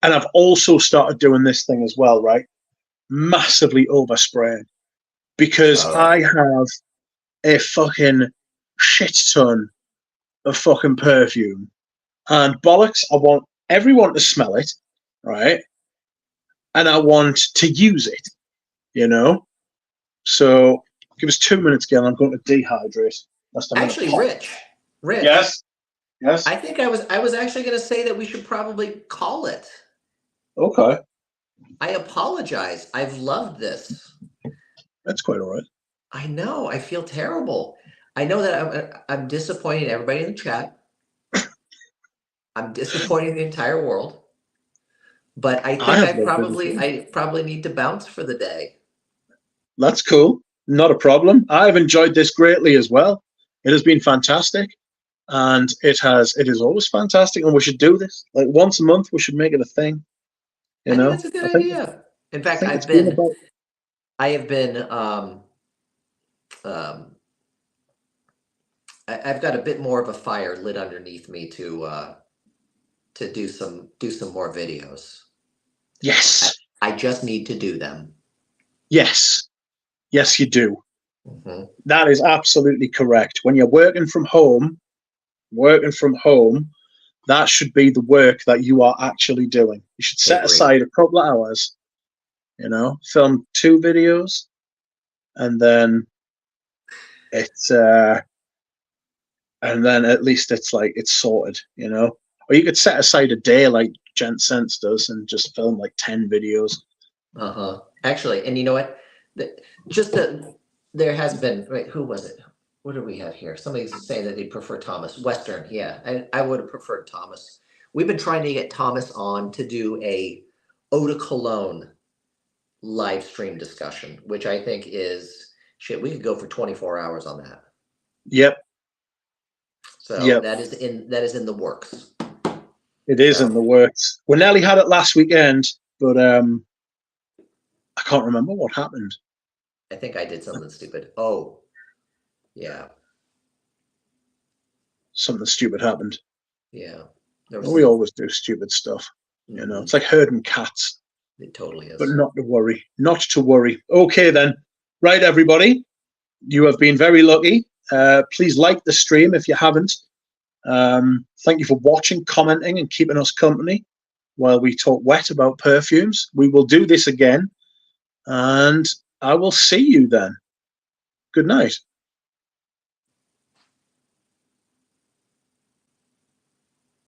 and I've also started doing this thing as well, right? Massively overspraying because Oh yeah. I have a fucking shit ton of fucking perfume and bollocks. I want everyone to smell it, right? And I want to use it, you know? So give us 2 minutes, Galen. I'm going to dehydrate. Last I'm going to Actually, pop. Rich, Yes. Yes. I was actually going to say that we should probably call it. Okay. I apologize. I've loved this. That's quite all right. I know. I feel terrible. I know that I'm disappointing everybody in the chat. I'm disappointing the entire world. But I I think have loved it as well. I probably need to bounce for the day. That's cool. Not a problem. I've enjoyed this greatly as well. It has been fantastic. And it is always fantastic. And we should do this. Like once a month, we should make it a thing. You I think know? that's a good I think idea. In I fact, think it's been about I have been um, I've got a bit more of a fire lit underneath me to do some more videos. I, yes. I just need to do them. Yes. Yes, you do. Mm-hmm. That is absolutely correct. When you're working from home, that should be the work that you are actually doing. You should set Agree. aside a couple of hours, film 2 videos, and then it's and then at least it's like it's sorted, Or you could set aside a day like Gent Sense does and just film like 10 videos. Actually, and you know what? There has been, wait, who was it? What do we have here? Somebody's saying that they prefer Thomas. Western, yeah. I would have preferred Thomas. We've been trying to get Thomas on to do a eau de cologne live stream discussion, which I think is shit. We could go for 24 hours on that. Yep. So Yep. that is in the works. It is in the works. We nearly had it last weekend, but I can't remember what happened. I think I did something stupid. Oh, yeah. Something stupid happened. Yeah. We always do stupid stuff. Mm-hmm. It's like herding cats. It totally is. But not to worry. Not to worry. Okay, then. Right, everybody. You have been very lucky. Please like the stream if you haven't. Thank you for watching, commenting, and keeping us company while we talk wet about perfumes. We will do this again, and I will see you then. Good night.